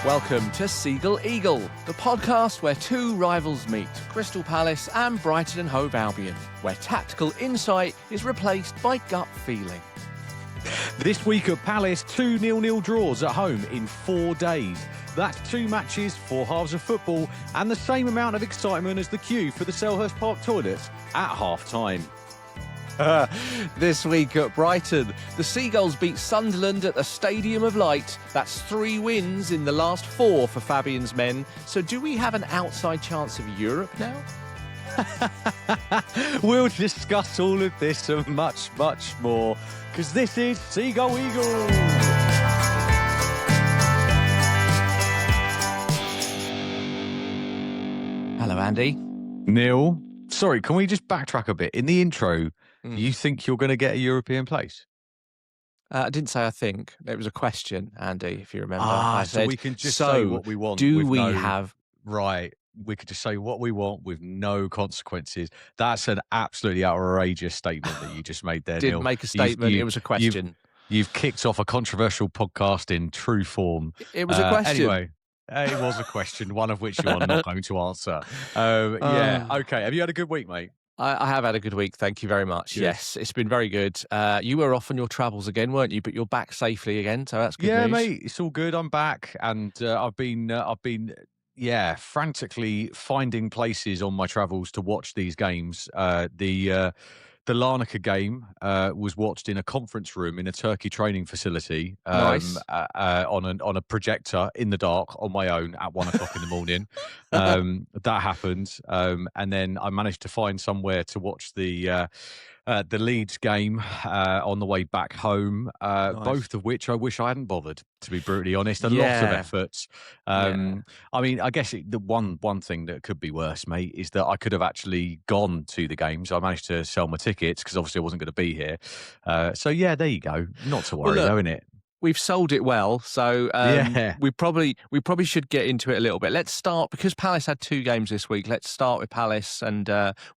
Welcome to Seagull Eagle, the podcast where two rivals meet, Crystal Palace and Brighton and Hove Albion, where tactical insight is replaced by gut feeling. This week at Palace, 2 0-0 draws at home in 4 days. That's 2 matches, 4 halves of football, and the same amount of excitement as the queue for the Selhurst Park toilets at half-time. This week at Brighton, the Seagulls beat Sunderland at the Stadium of Light. That's 3 wins in the last 4 for Fabian's men. So do we have an outside chance of Europe now? We'll discuss all of this and much, much more, because this is Seagull Eagle. Hello, Andy. Neil, sorry, can we just backtrack a bit? In the intro, you think you're going to get a European place? I didn't say I think. It was a question, Andy, if you remember. I said, so we can just say what we want. Do we have... Right. We could just say what we want with no consequences. That's an absolutely outrageous statement that you just made there, Didn't Neil. make a statement. It was a question. You've kicked off a controversial podcast in true form. It was a question. Anyway, it was a question, one of which you are not going to answer. Yeah, okay. Have you had a good week, mate? I have had a good week, thank you very much. Good. Yes, it's been very good. You were off on your travels again, weren't you? But you're back safely again, so that's good news. Yeah, mate, it's all good. I'm back, and I've been frantically finding places on my travels to watch these games. The Larnaca game was watched in a conference room in a Turkey training facility. Nice. On a projector in the dark on my own at 1 o'clock in the morning. That happened, and then I managed to find somewhere to watch the Leeds game on the way back home. Nice. Both of which I wish I hadn't bothered, to be brutally honest. Lots of efforts. I mean, I guess the one thing that could be worse, mate, is that I could have actually gone to the games. I managed to sell my tickets because obviously I wasn't going to be here. So yeah, there you go. Not to worry, though, innit? We've sold it well, so we probably should get into it a little bit. Let's start, because Palace had 2 games this week. Let's start with Palace, and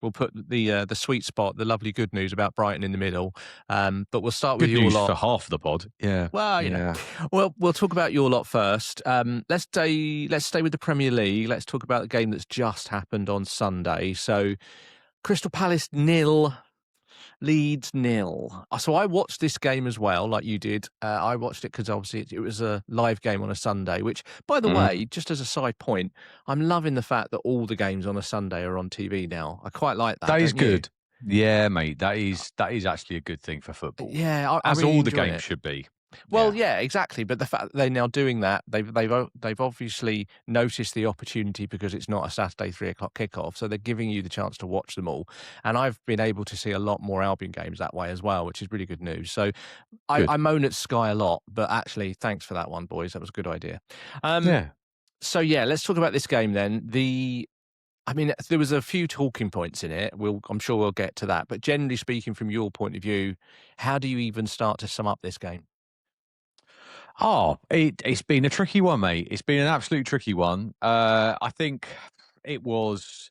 we'll put the sweet spot, the lovely good news about Brighton in the middle. But we'll start with your lot for half the pod. Yeah. Well, you know. Well, we'll talk about your lot first. Let's stay with the Premier League. Let's talk about the game that's just happened on Sunday. So, Crystal Palace 0. Leeds 0. So I watched this game as well, like you did. I watched it because obviously it was a live game on a Sunday, which, by the way, just as a side point, I'm loving the fact that all the games on a Sunday are on TV now. I quite like that. That is good. Yeah, mate. That is actually a good thing for football. Yeah, as really all the games should be. Well, yeah, exactly. But the fact that they're now doing that, they've obviously noticed the opportunity because it's not a Saturday 3 o'clock kickoff, so they're giving you the chance to watch them all. And I've been able to see a lot more Albion games that way as well, which is really good news. So I moan at Sky a lot, but actually, thanks for that one, boys. That was a good idea. So yeah, let's talk about this game then. I mean, there was a few talking points in it. I'm sure we'll get to that. But generally speaking, from your point of view, how do you even start to sum up this game? It's been a tricky one, mate. It's been an absolute tricky one. I think it was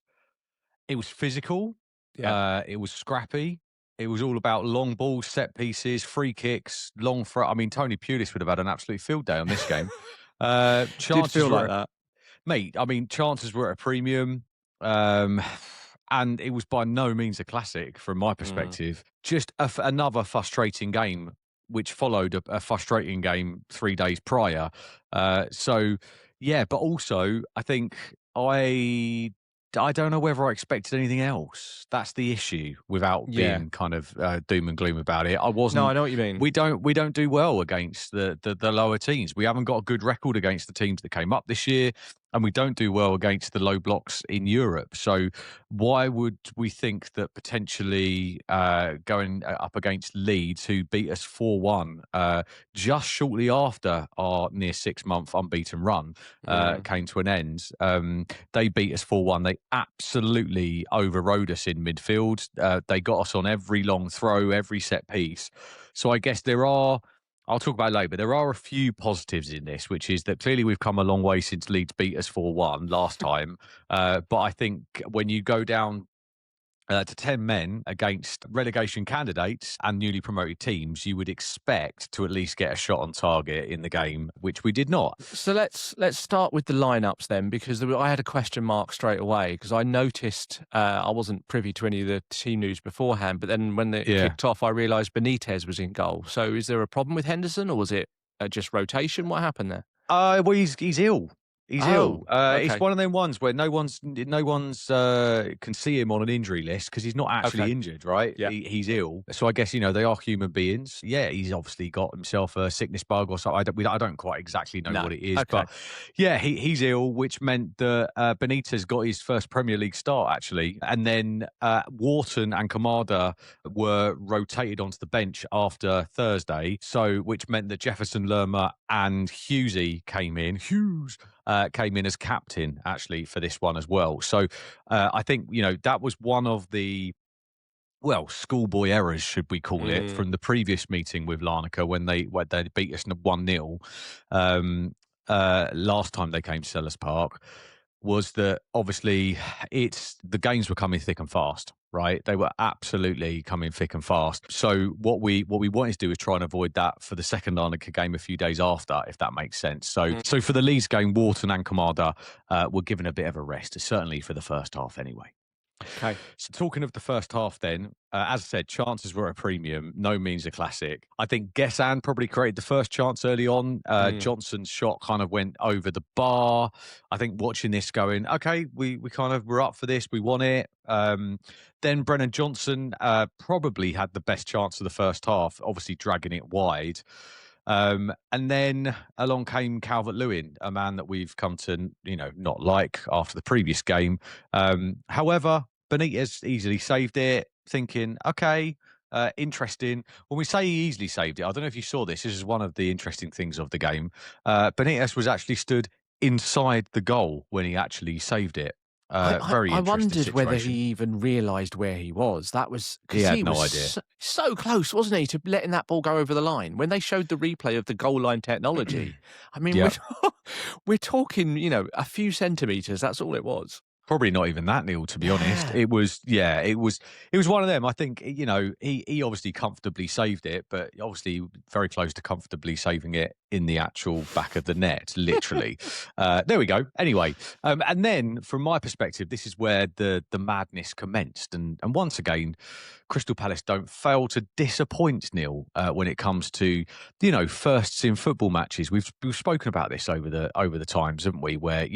physical. Yeah. It was scrappy. It was all about long balls, set pieces, free kicks, long throw. I mean, Tony Pulis would have had an absolute field day on this game. Did feel like that, mate. I mean, chances were at a premium, and it was by no means a classic from my perspective. Just another frustrating game, which followed a frustrating game 3 days prior. So, yeah, but also I think I don't know whether I expected anything else. That's the issue, without being kind of doom and gloom about it. I wasn't. No, I know what you mean. We don't do well against the lower teams. We haven't got a good record against the teams that came up this year, and we don't do well against the low blocks in Europe. So why would we think that potentially going up against Leeds, who beat us 4-1 just shortly after our near 6-month unbeaten run came to an end, they beat us 4-1. They absolutely overrode us in midfield. They got us on every long throw, every set piece. So I guess I'll talk about it later, but there are a few positives in this, which is that clearly we've come a long way since Leeds beat us 4-1 last time. But I think when you go down to 10 men against relegation candidates and newly promoted teams, you would expect to at least get a shot on target in the game, which we did not. So let's start with the lineups then, because I had a question mark straight away because I noticed I wasn't privy to any of the team news beforehand, but then when it Yeah. kicked off, I realised Benitez was in goal. So is there a problem with Henderson, or was it just rotation? What happened there? Well, he's ill. He's Oh, ill. It's okay, one of them ones where no one's can see him on an injury list because he's not actually okay, injured, right? yeah, He's ill. So I guess they are human beings. Yeah, he's obviously got himself a sickness bug or something. I don't quite exactly know no, what it is, okay. but yeah, he's ill, which meant that Benitez got his first Premier League start actually, and then Wharton and Kamada were rotated onto the bench after Thursday. So which meant that Jefferson Lerma and Hughesy came in. Came in as captain actually for this one as well. So I think that was one of the schoolboy errors, should we call it, Mm. from the previous meeting with Larnaca when they beat us 1-0 last time they came to Sellers Park. Was that obviously the games were coming thick and fast, right? They were absolutely coming thick and fast. So what we wanted to do is try and avoid that for the second Larnaca game a few days after, if that makes sense. So for the Leeds game, Wharton and Kamada were given a bit of a rest, certainly for the first half anyway. Okay. So talking of the first half then, as I said, chances were a premium, no means a classic. I think Gessan probably created the first chance early on. Mm. Johnson's shot kind of went over the bar. I think watching this going, okay, we kind of were up for this, we won it. Then Brennan Johnson probably had the best chance of the first half, obviously dragging it wide. And then along came Calvert-Lewin, a man that we've come to, not like after the previous game. However, Benitez easily saved it, thinking, okay, interesting. When we say he easily saved it, I don't know if you saw this. This is one of the interesting things of the game. Benitez was actually stood inside the goal when he actually saved it. I, I, Very I interesting wondered whether he situation. even realised where he was. That was He because had he no was idea. so close, wasn't he, to letting that ball go over the line. When they showed the replay of the goal line technology, I mean, Yeah. we're talking, a few centimetres. That's all it was. Probably not even that, Neil, to be honest. Yeah. It was one of them. I think, he obviously comfortably saved it, but obviously very close to comfortably saving it in the actual back of the net, literally. There we go. Anyway, and then from my perspective, this is where the madness commenced. And once again, Crystal Palace don't fail to disappoint, Neil, when it comes to firsts in football matches. We've spoken about this over the times, haven't we? Where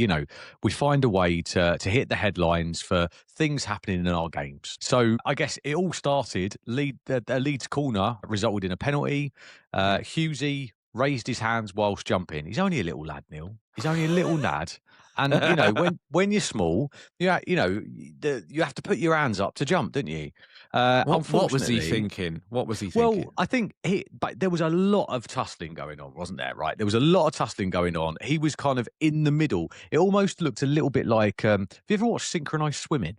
we find a way to hit the headlines for things happening in our games. So I guess it all started. Leeds corner resulted in a penalty. Mm. Hughesy raised his hands whilst jumping. He's only a little lad, Neil. He's only a little lad. And when you're small, you have to put your hands up to jump, don't you? What was he Unfortunately, thinking? What was he well, thinking? I think but there was a lot of tussling going on, wasn't there? Right, there was a lot of tussling going on. He was kind of in the middle. It almost looked a little bit like. Have you ever watched synchronized swimming?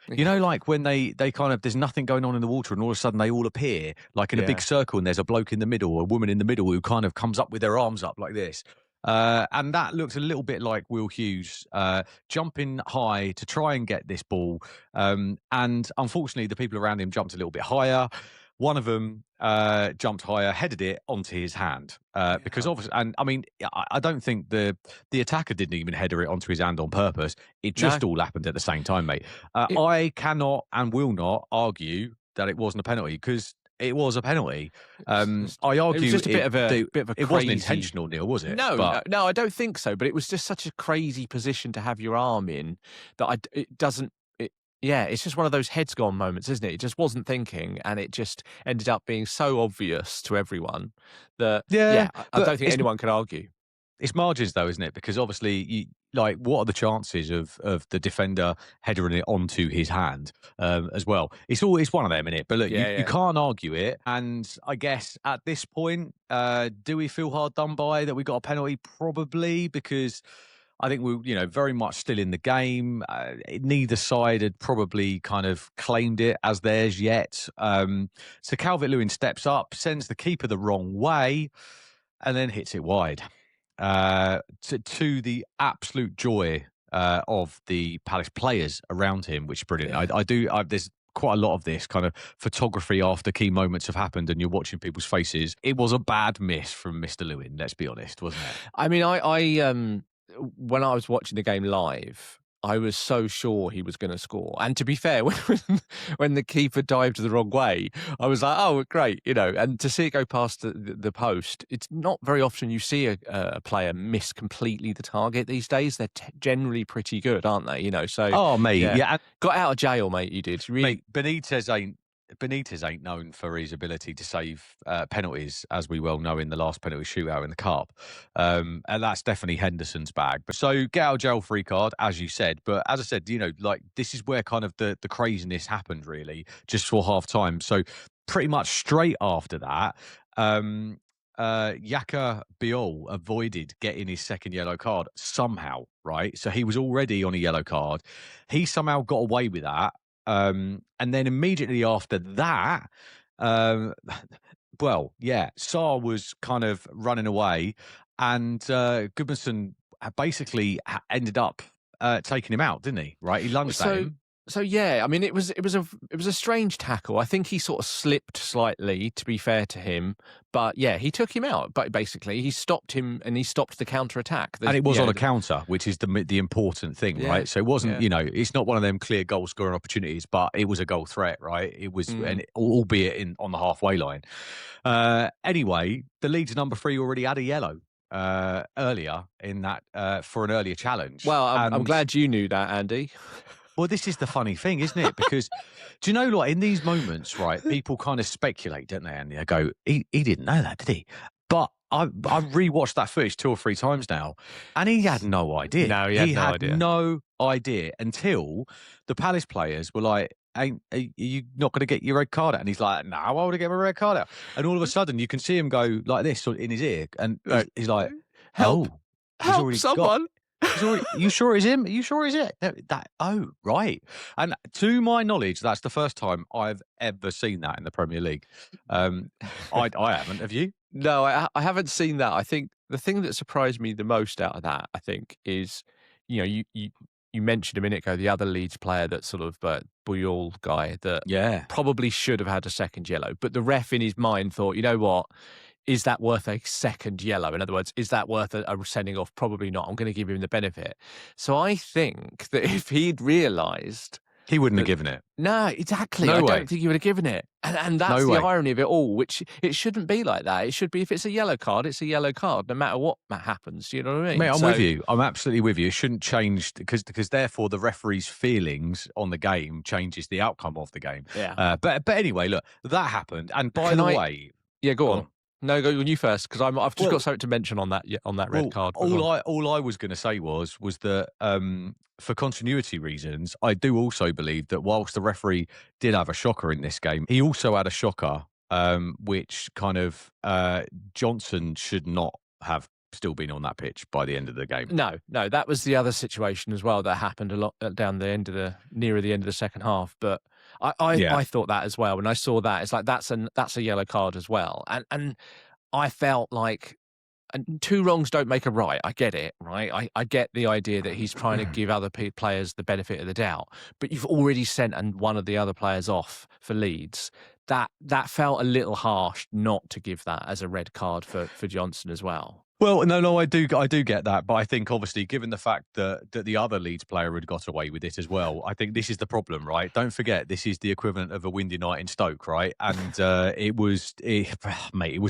Like when they kind of there's nothing going on in the water, and all of a sudden they all appear like in a big Yeah. circle, and there's a bloke in the middle, a woman in the middle who kind of comes up with their arms up like this. And that looks a little bit like Will Hughes jumping high to try and get this ball. And unfortunately, the people around him jumped a little bit higher. One of them jumped higher, headed it onto his hand because Yeah. obviously, and I mean, I don't think the attacker didn't even header it onto his hand on purpose. It No. just all happened at the same time, mate. It, I cannot and will not argue that it wasn't a penalty because it was a penalty. I it was argue just a bit of a it wasn't crazy. intentional, Neil, was it? No, But no, I don't think so. But it was just such a crazy position to have your arm in that it doesn't. Yeah, it's just one of those heads gone moments, isn't it? It just wasn't thinking, and it just ended up being so obvious to everyone that yeah, yeah, I but don't think anyone could argue. it's margins though, isn't it? Because obviously, what are the chances of the defender headering it onto his hand as well? It's one of them, innit? But look, Yeah, you yeah. can't argue it. And I guess at this point, do we feel hard done by that we got a penalty? Probably because I think we're very much still in the game. Neither side had probably kind of claimed it as theirs yet. So Calvert-Lewin steps up, sends the keeper the wrong way, and then hits it wide to the absolute joy of the Palace players around him, which is brilliant. Yeah. There's quite a lot of this kind of photography after key moments have happened, and you're watching people's faces. It was a bad miss from Mr. Lewin. Let's be honest, wasn't it? I mean, when I was watching the game live, I was so sure he was going to score. And to be fair, when the keeper dived the wrong way, I was like, "Oh, great!" And to see it go past the post, it's not very often you see a player miss completely the target these days. They're generally pretty good, aren't they? So Oh, mate, yeah, yeah, got out of jail, mate. You did. Really. mate. Benitez ain't known for his ability to save penalties, as we well know in the last penalty shootout in the cup, and that's definitely Henderson's bag. But so get out of jail free card, as you said. But as I said, like this is where kind of the craziness happened, really, just for half time. So pretty much straight after that. Yaka Biol avoided getting his second yellow card somehow, right? So he was already on a yellow card. He somehow got away with that. And then immediately after that, um, well, yeah, Saar was kind of running away, and Goodmanson basically ended up taking him out, didn't he? Right, he lunged at him. So yeah, I mean, it was a strange tackle. I think he sort of slipped slightly, to be fair to him, but yeah, he took him out. But basically, he stopped him and he stopped the counter attack. And it was on a counter, which is the important thing, Yeah, right? So it wasn't, yeah. it's not one of them clear goal scoring opportunities, but it was a goal threat, right? It was, and albeit on the halfway line. Anyway, the Leeds number 3 already had a yellow earlier in that for an earlier challenge. Well, I'm And glad you knew that, Andy. well, this is the funny thing, isn't it? Because do you know, like in these moments, right? People kind of speculate, don't they? And they go, "He didn't know that, did he?" But I've rewatched that footage 2 or 3 times now, and he had no idea. No, he had no idea. No idea until the Palace players were like, are you not going to get your red card out? And he's like, no, I want to get my red card out. And all of a sudden, you can see him go like this in his ear, and he's like, Help! oh, he's Help already someone! He's already, you sure it's him? Are you sure it's it? Oh, right. And to my knowledge, that's the first time I've ever seen that in the Premier League. I haven't. Have you? No, I haven't seen that. I think the thing that surprised me the most out of that, I think, is you mentioned a minute ago the other Leeds player, that sort of Buyol guy that Yeah. probably should have had a second yellow, but the ref in his mind thought, you know what? Is that worth a second yellow? In other words, is that worth a sending off? Probably not. I'm going to give him the benefit. So I think that if he'd realised, He wouldn't have given it. no, exactly, No I way. don't think he would have given it, and that's No the way. irony of it all. Which it shouldn't be like that. It should be, if it's a yellow card, it's a yellow card, no matter what happens. Do you know what I mean? Mate, I'm So, with you. I'm absolutely with you. It shouldn't change because therefore the referee's feelings on the game changes the outcome of the game. Yeah. But anyway, look, that happened. And by Can the I- way, Yeah, go go on. on. No, go you first, because I've just Well- got something to mention on that red card. but go on. all I was going to say was that for continuity reasons, I do also believe that whilst the referee did have a shocker in this game, he also had a shocker, which kind of Johnson should not have still been on that pitch by the end of the game. No, that was the other situation as well that happened a lot down the end of nearer the end of the second half. But I thought that as well when I saw that. It's like that's a yellow card as well, and I felt like. And 2 wrongs don't make a right. I get it, right? I get the idea that he's trying to give other players the benefit of the doubt, but you've already sent one of the other players off for Leeds. That felt a little harsh not to give that as a red card for Johnson as well. Well, no, I do get that, but I think obviously, given the fact that the other Leeds player had got away with it as well, I think this is the problem, right? Don't forget, this is the equivalent of a windy night in Stoke, right? And it was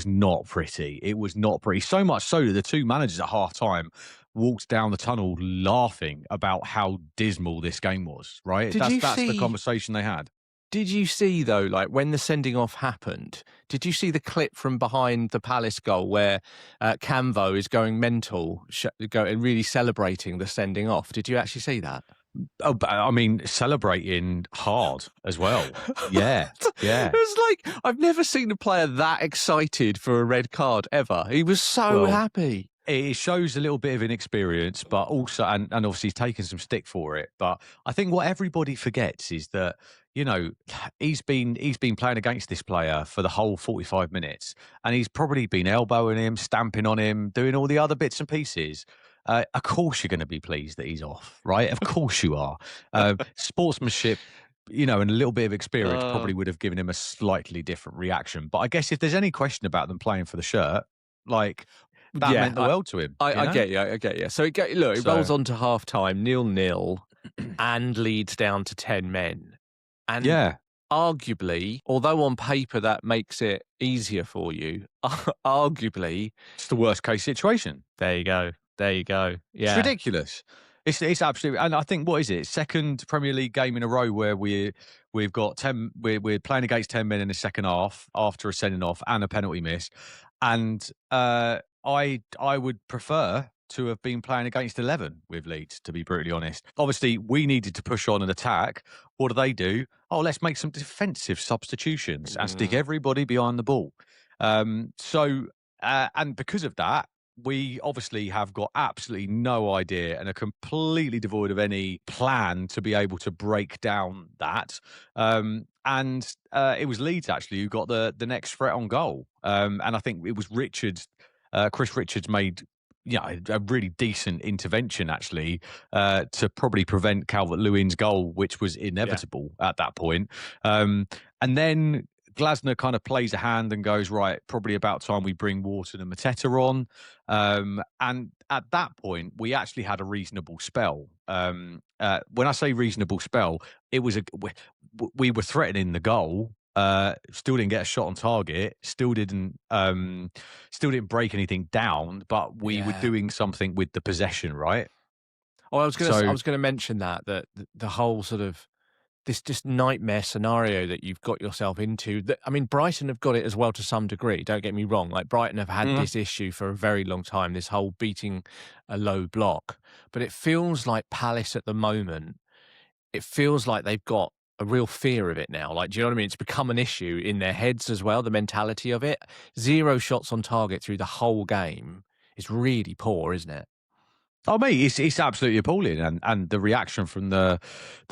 not pretty. It was not pretty. So much so that the 2 managers at half time walked down the tunnel laughing about how dismal this game was, right? That's the conversation they had. Did you see, though, like when the sending off happened, did you see the clip from behind the Palace goal where Camvo is going mental, really celebrating the sending off? Did you actually see that? Oh, I mean, celebrating hard as well. Yeah, yeah. It was like, I've never seen a player that excited for a red card ever. He was so happy. It shows a little bit of inexperience, but also, and obviously he's taken some stick for it. But I think what everybody forgets is that, he's been playing against this player for the whole 45 minutes, and he's probably been elbowing him, stamping on him, doing all the other bits and pieces. Of course you're going to be pleased that he's off, right? Of course you are. Sportsmanship and a little bit of experience Uh, probably would have given him a slightly different reaction. But I guess if there's any question about them playing for the shirt, like that yeah, meant the world to him, I get you, I get you. So it rolls So on to half time, 0-0, and leads down to 10 men. And yeah, arguably, although on paper that makes it easier for you, arguably, it's the worst case situation. there you go. There you go. It's Yeah. ridiculous. It's absolutely, and I think what is it? Second Premier League game in a row where we've got 10. We're playing against 10 men in the second half after a sending off and a penalty miss, and I would prefer to have been playing against 11 with Leeds, to be brutally honest. Obviously, we needed to push on and attack. What do? Oh, let's make some defensive substitutions and stick Mm, everybody behind the ball. And because of that, we obviously have got absolutely no idea and are completely devoid of any plan to be able to break down that. And it was Leeds actually who got the next threat on goal. And I think it was Richards, Chris Richards made a really decent intervention actually to probably prevent Calvert-Lewin's goal, which was yeah. inevitable at that point. And then Glasner kind of plays a hand and goes, right, probably about time we bring Wharton and Mateta on. And at that point, we actually had a reasonable spell. When I say reasonable spell, it was we were threatening the goal. Still didn't get a shot on target. Still didn't break anything down. But we were Yeah. doing something with the possession, right? Oh, I So was gonna mention that the whole sort of this just nightmare scenario that you've got yourself into. That I mean, Brighton have got it as well to some degree. Don't get me wrong. Like Brighton have had mm, this issue for a very long time. This whole beating a low block, but it feels like Palace at the moment. It feels like they've got a real fear of it now. Like, do you know what I mean? It's become an issue in their heads as well. The mentality of it. 0 shots on target through the whole game is really poor, isn't it? Oh, mate, it's absolutely appalling, and the reaction from the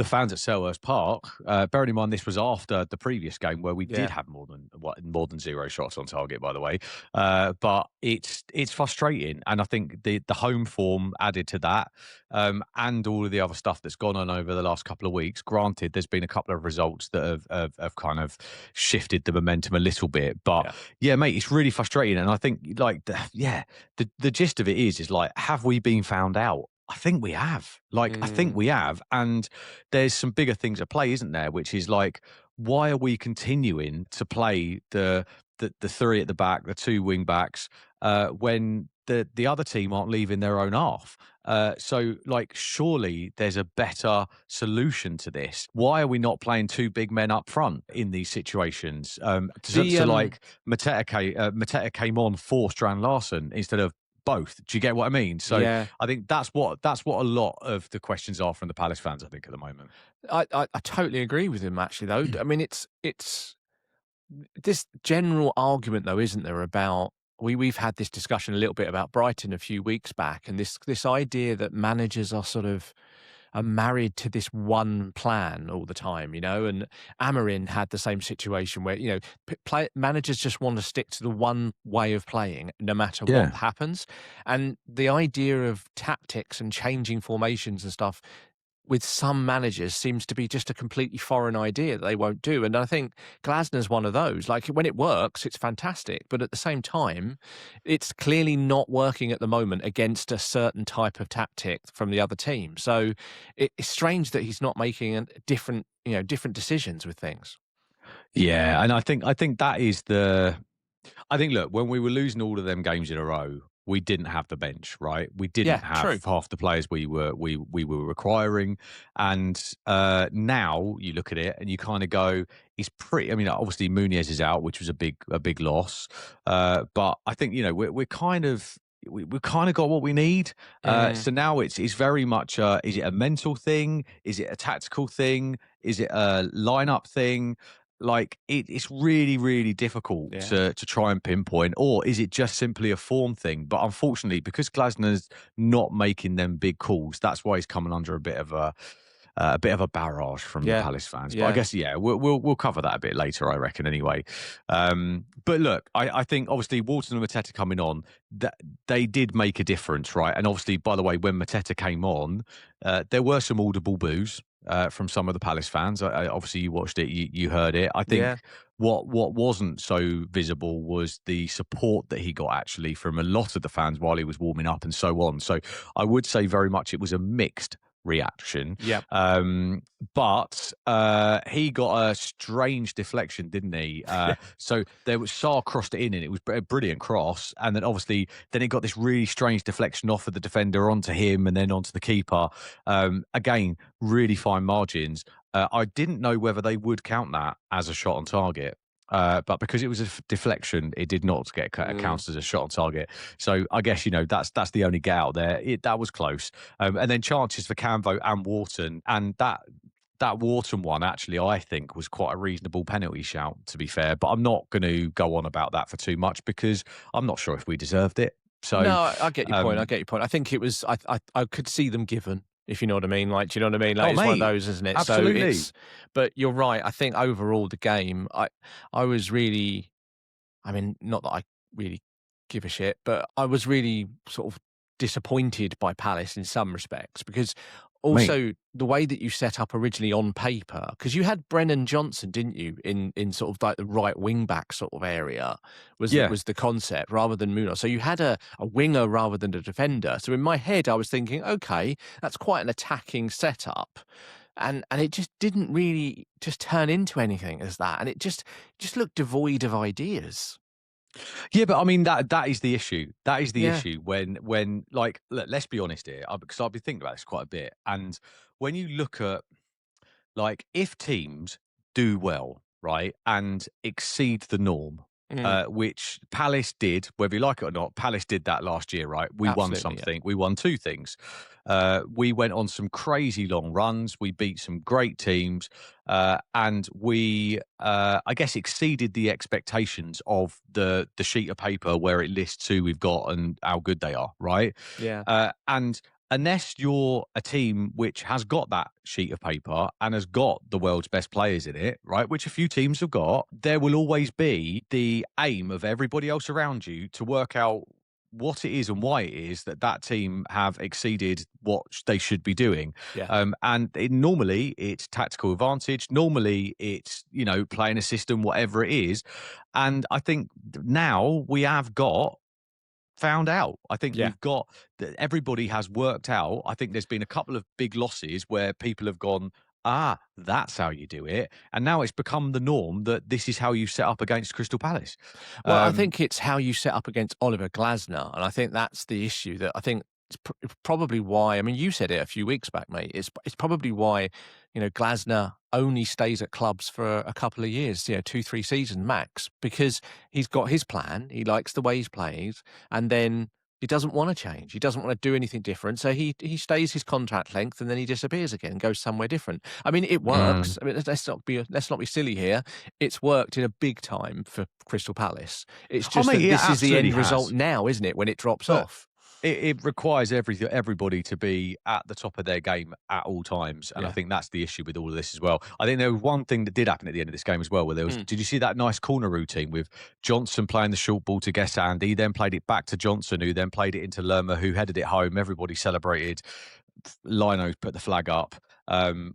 fans at Selhurst Park. Bearing in mind this was after the previous game where we did Yeah. have more than 0 shots on target, by the way. But it's frustrating, and I think the home form added to that, and all of the other stuff that's gone on over the last couple of weeks. Granted, there's been a couple of results that have kind of shifted the momentum a little bit, but Yeah. yeah, mate, it's really frustrating, and I think the gist of it is like, have we been found out? I think we have. Like, I think Mm, we have. And there's some bigger things at play, isn't there? Which is like, why are we continuing to play the three at the back, the two wing backs, when the other team aren't leaving their own half? So, like, surely there's a better solution to this. Why are we not playing two big men up front in these situations? the Like Mateta came on for Strand Larson instead of both. Do you get what I mean? So yeah. I think that's what a lot of the questions are from the Palace fans, I think, at the moment. I totally agree with him actually though. I mean it's this general argument though, isn't there, about we've had this discussion a little bit about Brighton a few weeks back, and this idea that managers are sort of are married to this one plan all the time, you know. And Amarin had the same situation where, you know, managers just want to stick to the one way of playing no matter what Yeah. happens. And the idea of tactics and changing formations and stuff with some managers seems to be just a completely foreign idea that they won't do. And I think Glasner's one of those. Like when it works, it's fantastic. But at the same time, it's clearly not working at the moment against a certain type of tactic from the other team. So it's strange that he's not making different decisions with things. Yeah, and I think that is the I think, look, when we were losing all of them games in a row, we didn't have the bench, right? We didn't Yeah, have true. half the players we were requiring, and now you look at it and you kind of go, it's pretty. I mean, obviously Munez is out, which was a big loss, but I think we're kind of. We've kind of got what we need. Mm, So now it's very much. Is it a mental thing? Is it a tactical thing? Is it a lineup thing? Like it's really, really difficult yeah. to try and pinpoint, or is it just simply a form thing? But unfortunately, because Glasner's not making them big calls, that's why he's coming under a bit of a barrage from the Yeah. Palace fans. But I Yeah. guess we'll cover that a bit later, I reckon. Anyway, but look, I think obviously Wharton and Mateta coming on, that they did make a difference, right? And obviously, by the way, when Mateta came on, there were some audible boos. from some of the Palace fans. Obviously, you watched it, you heard it. I Yeah. think what wasn't so visible was the support that he got actually from a lot of the fans while he was warming up and so on. So I would say very much it was a mixed reaction. Yeah. But he got a strange deflection, didn't he? So there was Sarr crossed it in, and it was a brilliant cross. And then obviously, then he got this really strange deflection off of the defender onto him, and then onto the keeper. Again, really fine margins. I didn't know whether they would count that as a shot on target. But because it was a deflection, it did not get Mm. counted as a shot on target. So I guess that's the only get out there. That was close, and then chances for Camvo and Wharton, and that Wharton one actually I think was quite a reasonable penalty shout, to be fair. But I'm not going to go on about that for too much because I'm not sure if we deserved it. So No, I get your point. I um, get your point. I think it was. I could see them given, if you know what I mean. Like, do you know what I mean? Like, oh it's one of mate, those, isn't it? So absolutely, it's. But you're right. I think overall the game, I was really. I mean, not that I really give a shit, but I was really sort of disappointed by Palace in some respects because mate. also the way that you set up originally on paper, because you had Brennan Johnson, didn't you, in sort of like the right wing back sort of area Yeah. was the concept rather than Munoz. So you had a winger rather than a defender. So in my head, I was thinking, okay, that's quite an attacking setup. And it just didn't really just turn into anything as that. And it just looked devoid of ideas. Yeah, but I mean that is the issue. That is the Yeah. issue when like let's be honest here, because I've been thinking about this quite a bit. And when you look at like if teams do well, right, and exceed the norm, Mm, which Palace did, whether you like it or not, Palace did that last year, right? We won absolutely. Yeah. something. We won two things. We went on some crazy long runs. We beat some great teams, and we, I guess, exceeded the expectations of the sheet of paper where it lists who we've got and how good they are, right? Yeah. And unless you're a team which has got that sheet of paper and has got the world's best players in it, right, which a few teams have got, there will always be the aim of everybody else around you to work out what it is and why it is that that team have exceeded what they should be doing. Yeah. Normally it's tactical advantage. Normally it's, playing a system, whatever it is. And I think now we have got found out. I think Yeah. we've got that everybody has worked out. I think there's been a couple of big losses where people have gone, that's how you do it. And now it's become the norm that this is how you set up against Crystal Palace. Well, I Um, think it's how you set up against Oliver Glasner, and I think that's the issue. That I think it's probably why. I mean, you said it a few weeks back, mate. It's probably why Glasner only stays at clubs for a couple of years, 2, 3 seasons max, because he's got his plan. He likes the way he's playing, and then he doesn't want to change. He doesn't want to do anything different. So he stays his contract length, and then he disappears again and goes somewhere different. I mean, it mm. works. I mean, let's not be silly here. It's worked in a big time for Crystal Palace. It's Oh, just mate, that it this is the absolutely end result has. now, isn't it, when it drops But off? it requires everybody to be at the top of their game at all times, and I Yeah. think that's the issue with all of this as well. I think there was one thing that did happen at the end of this game as well, where there was. Mm. Did you see that nice corner routine with Johnson playing the short ball to Guess Andy, then played it back to Johnson, who then played it into Lerma, who headed it home. Everybody celebrated. Lino put the flag up,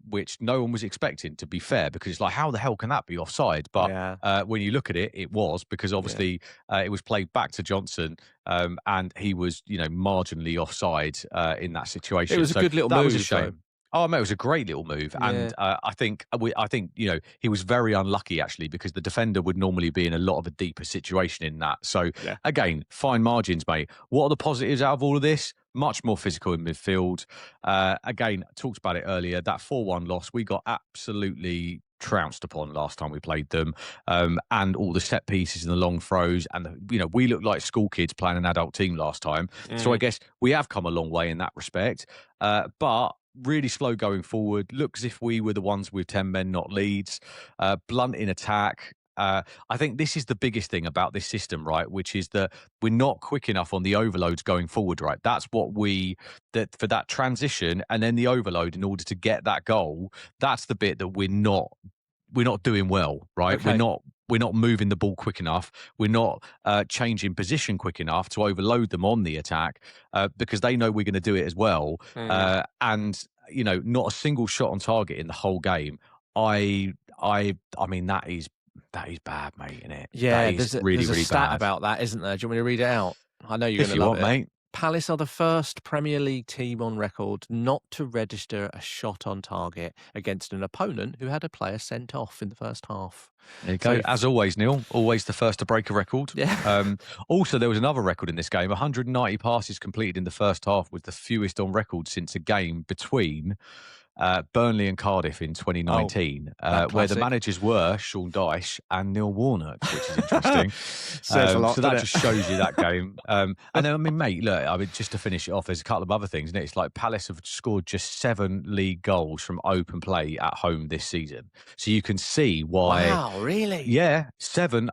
which no one was expecting, to be fair, because it's like, how the hell can that be offside? But Yeah. when you look at it, it was because Yeah. obviously it was played back to Johnson, and he was, marginally offside in that It situation. was a So good little that was a move, though. shame. Oh, mate, it was a great little move, and Yeah. I think he was very unlucky actually because the defender would normally be in a lot of a deeper situation in that. So Yeah. again, fine margins, mate. What are the positives out of all of this? Much more physical in midfield. Again, I talked about it earlier. That 4-1 loss, we got absolutely trounced upon last time we played them, and all the set pieces and the long throws, and we looked like school kids playing an adult team last time. So I Mm. guess we have come a long way in that respect, but really slow going forward. Looks as if we were the ones with 10 men, not Leeds. Blunt in attack. I think this is the biggest thing about this system, right? Which is that we're not quick enough on the overloads going forward, right? That's what that for that transition and then the overload in order to get that goal. That's the bit that we're not doing well, right? We're Okay. not we're not moving the ball quick enough. We're not changing position quick enough to overload them on the attack because they know we're going to do it as well. Mm. And not a single shot on target in the whole game. I mean, that is bad, mate, isn't it? That Yeah, is really, there's a really stat bad. about that, isn't there? Do you want me to read it out? I know you're If gonna you love want, it. mate. Palace are the first Premier League team on record not to register a shot on target against an opponent who had a player sent off in the first half. There you So go. if As always, Neil, always the first to break a record. yeah. Also, there was another record in this game. 190 passes completed in the first half was the fewest on record since a game between Burnley and Cardiff in Oh, 2019, that where the classic. managers were Sean Dyche and Neil Warnock, which is interesting. Says a lot, So that doesn't just it? shows you that game. And then, I mean, mate, look, I mean, just to finish it off, there's a couple of other things, isn't it? It's like Palace have scored just 7 league goals from open play at home this season. So you can see why, Wow, really? yeah, 7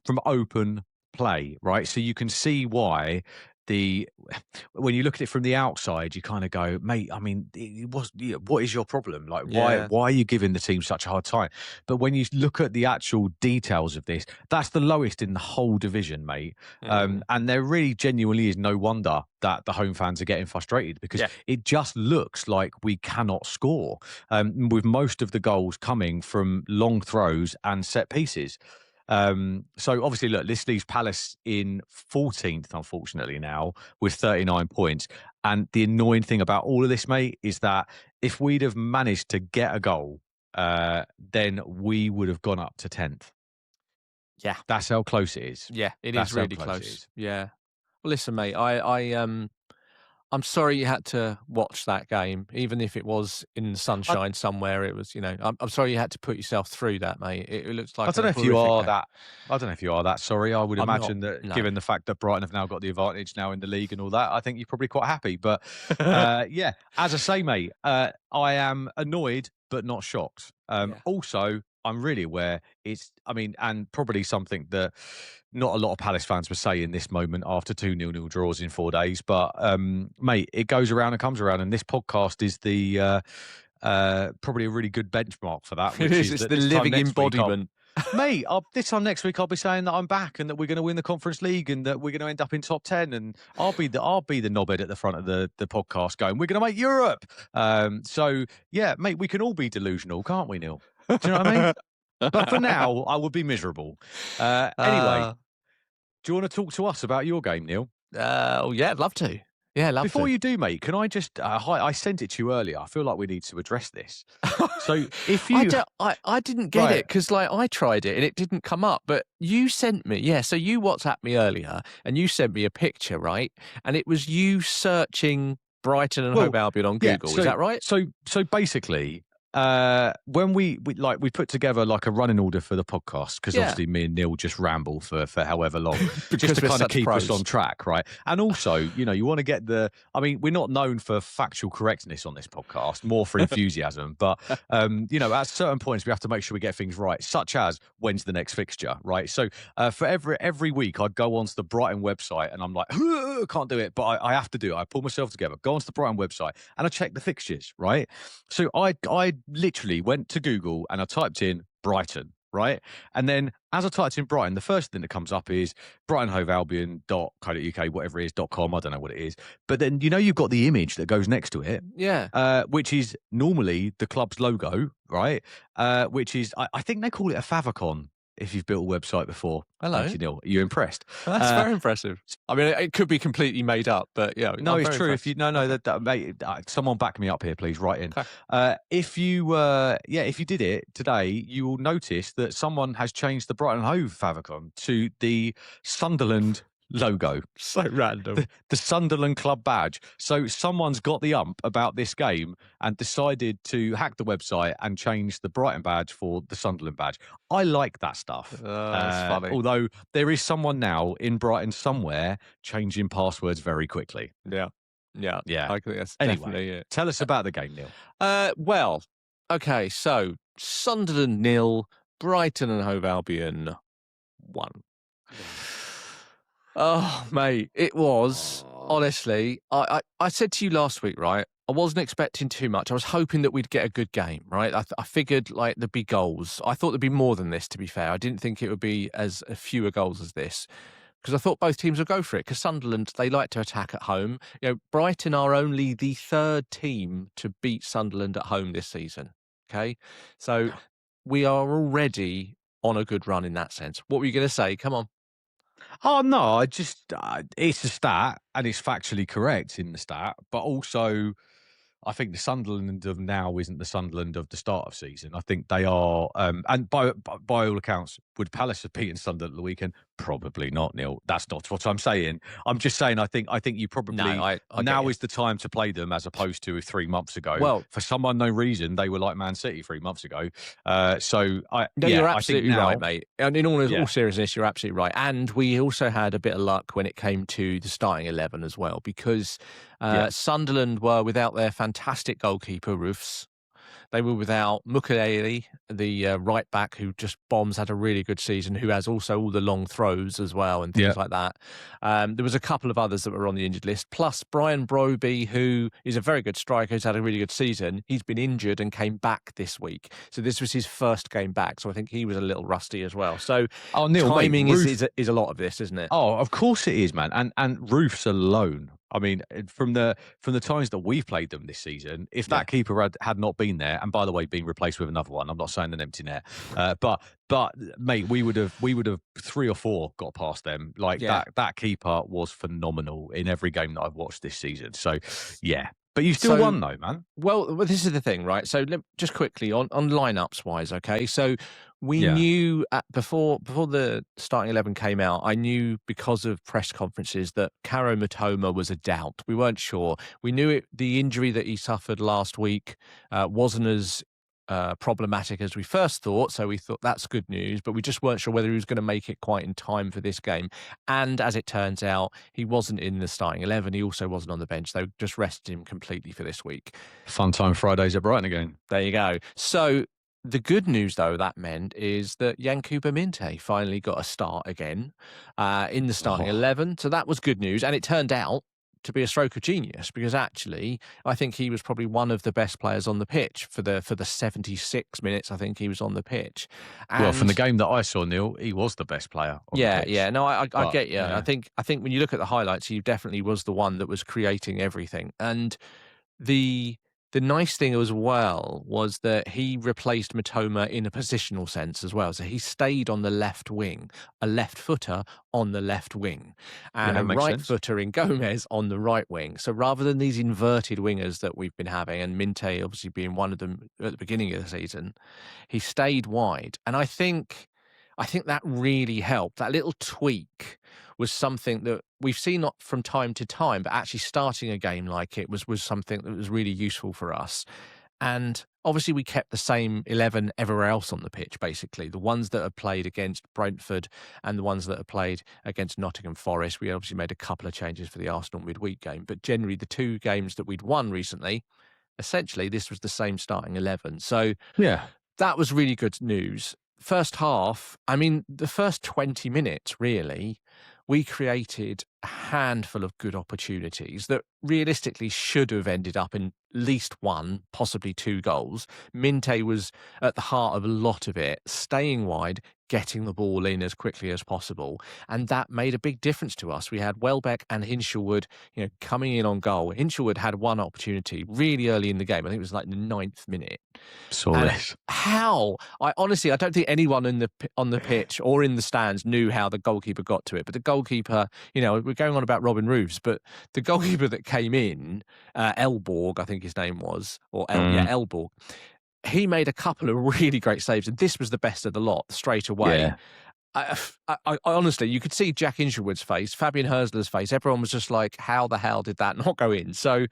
from open play, right? So you can see why the when you look at it from the outside, you kind of go, mate. I mean, what is your problem? Like, Yeah. why are you giving the team such a hard time? But when you look at the actual details of this, that's the lowest in the whole division, mate. Mm. And there really genuinely is no wonder that the home fans are getting frustrated because Yeah. it just looks like we cannot score. With most of the goals coming from long throws and set pieces. So obviously, look, this leaves Palace in 14th, unfortunately, now with 39 points. And the annoying thing about all of this, mate, is that if we'd have managed to get a goal, then we would have gone up to 10th. Yeah. That's how close it is. Yeah, it is That's how really close it close. is. Yeah. Well, listen, mate, I'm sorry you had to watch that game, even if it was in the I, sunshine somewhere. It was, I'm sorry you had to put yourself through that, mate. It looks I like don't a know if you horrific are game. that. I don't know if you are that sorry. I would I'm not. imagine that, No. given the fact that Brighton have now got the advantage now in the league and all that, I think you're probably quite happy. But yeah, as I say, mate, I am annoyed but not shocked. Yeah. Also, I'm really aware I mean, and probably something that not a lot of Palace fans were saying this moment after 2-0 draws in 4 days. But mate, it goes around and comes around, and this podcast is the probably a really good benchmark for that, It which is. is It's that the this time living next week, embodiment. mate, this time next week I'll be saying that I'm back and that we're going to win the Conference League and that we're going to end up in top 10, and I'll be the knobhead at the front of the podcast going, we're going to make Europe. So yeah, mate, we can all be delusional, can't we, Neil? Do you know what I mean? But for now, I would be miserable. Anyway, Uh, do you want to talk to us about your game, Neil? oh, yeah, I'd love to. Yeah, love Before to. you do, mate, can I just I sent it to you earlier. I feel like we need to address this. So if I you don't. I didn't get right, it because like I tried it and it didn't come up. But you sent me, yeah. So you WhatsApped me earlier and you sent me a picture, right? And it was you searching Brighton and Hove well, Albion on yeah. Google. Is that right? So basically, when we put together like a running order for the podcast, because Yeah, obviously me and Neil just ramble for however long, just because to we're kind of such keep us pros. on track, right? And also, you want to get I mean, we're not known for factual correctness on this podcast, more for enthusiasm, but at certain points we have to make sure we get things right, such as when's the next fixture, right? So for every week I go onto the Brighton website and I'm like, can't do it, but I have to do it. I pull myself together, go onto the Brighton website and I check the fixtures, right? So I literally went to Google and I typed in Brighton, right? And then as I typed in Brighton, the first thing that comes up is brightonhovealbion.co.uk, whatever it is, .com, I don't know what it is. But then, you've got the image that goes next to it, Yeah. which is normally the club's logo, right? Which is, I think they call it a favicon if you've built a website before. Hello. Thank you, Neil. Are you impressed? That's very impressive. I mean, it could be completely made up, but yeah, No, I'm it's very true. impressed. If you no, that mate, someone back me up here, please. Write in. Okay. If you if you did it today, you will notice that someone has changed the Brighton Hove favicon to the Sunderland logo, So random. the Sunderland club badge. So someone's got the ump about this game and decided to hack the website and change the Brighton badge for the Sunderland badge. I like that stuff. That's funny. Although there is someone now in Brighton somewhere changing passwords very quickly. Yeah. Yeah. Yeah. I think that's Anyway, definitely it. tell us about the game, Neil. Well, okay, so Sunderland 0, Brighton and Hove Albion 1. Oh, mate, it was honestly. I said to you last week, right? I wasn't expecting too much. I was hoping that we'd get a good game, right? I figured like there'd be goals. I thought there'd be more than this. To be fair, I didn't think it would be as fewer goals as this. because I thought both teams would go for it. Because Sunderland, they like to attack at home. Brighton are only the third team to beat Sunderland at home this season. Okay, so we are already on a good run in that sense. What were you going to say? Come on. Oh no, I just it's a stat and it's factually correct in the stat, but also I think the Sunderland of now isn't the Sunderland of the start of season. I think they are, and by all accounts, would Palace have beaten Sunderland at the weekend? Probably not, Neil. That's not what I'm saying. I'm just saying I think you No, probably I get now you. is the time to play them as opposed to 3 months ago. Well, For some unknown reason, they were like Man City 3 months ago. So no, you're I think absolutely right, now, mate. And in all yeah, seriousness, you're absolutely right. And we also had a bit of luck when it came to the starting 11 as well, because yeah, Sunderland were without their fantastic goalkeeper, Roofs. They were without Mukiele, the right back who just bombs, had a really good season, who has also all the long throws as well and yeah. things like that. There was a couple of others that were on the injured list, plus Brian Broby, who is a very good striker, who's had a really good season. He's been injured and came back this week. So this was his first game back. So I think he was a little rusty as well. So Oh, Neil, mate, timing is, Ruth. is a lot of this, isn't it? Oh, of course it is, man. And Roofs alone. I mean, from the times that we've played them this season, if Yeah. that keeper had not been there, and by the way, being replaced with another one, I'm not saying an empty net, but mate, we would have 3 or 4 got past them. Like Yeah. that keeper was phenomenal in every game that I've watched this season. So yeah, but you still So won though, man. Well, this is the thing, right? So just quickly on lineups wise, okay. So we Yeah, knew before the starting 11 came out, I knew because of press conferences that Karo Matoma was a doubt. We weren't sure. We knew the injury that he suffered last week wasn't as problematic as we first thought. So we thought that's good news, but we just weren't sure whether he was going to make it quite in time for this game. And as it turns out, he wasn't in the starting 11. He also wasn't on the bench. They just rested him completely for this week. fun time Fridays at Brighton again. There you go. So the good news, though, that meant is that Yankuba Minteh finally got a start again in the starting Oh, 11. So that was good news. And it turned out to be a stroke of genius, because actually I think he was probably one of the best players on the pitch for the 76 minutes I think he was on the pitch. well, from the And game that I saw, Neil, he was the best player on the yeah, pitch. no, I But get you. yeah, I think when you look at the highlights, he definitely was the one that was creating everything. And the the nice thing as well was that he replaced Matoma in a positional sense as well. So he stayed on the left wing, a left footer on the left wing, and yeah, a makes right sense. footer in Gomez on the right wing. So rather than these inverted wingers that we've been having, and Minteh obviously being one of them at the beginning of the season, he stayed wide. And I think that really helped. That little tweak was something that we've seen not from time to time, but actually starting a game like it was something that was really useful for us. And obviously, we kept the same 11 everywhere else on the pitch, basically. The ones that have played against Brentford and the ones that have played against Nottingham Forest. We obviously made a couple of changes for the Arsenal midweek game, but generally, the two games that we'd won recently, essentially, this was the same starting 11. So Yeah. that was really good news. First half, I mean, the first 20 minutes, really, we created a handful of good opportunities that realistically should have ended up in at least one, possibly two goals. Minte was at the heart of a lot of it, staying wide, getting the ball in as quickly as possible. And that made a big difference to us. We had Welbeck and Hinshelwood, coming in on goal. Hinshelwood had one opportunity really early in the game. I think it was like the 9th minute. Saw And this. how? I honestly, I don't think anyone on the pitch or in the stands knew how the goalkeeper got to it. But the goalkeeper, we're going on about Robin Roofs, but the goalkeeper that came in, Elborg, I think his name was, or Mm, Elborg, he made a couple of really great saves, and this was the best of the lot straight away. yeah. I honestly, you could see Jack Inshelwood's face, Fabian Hersler's face. Everyone was just like, "How the hell did that not go in?" So,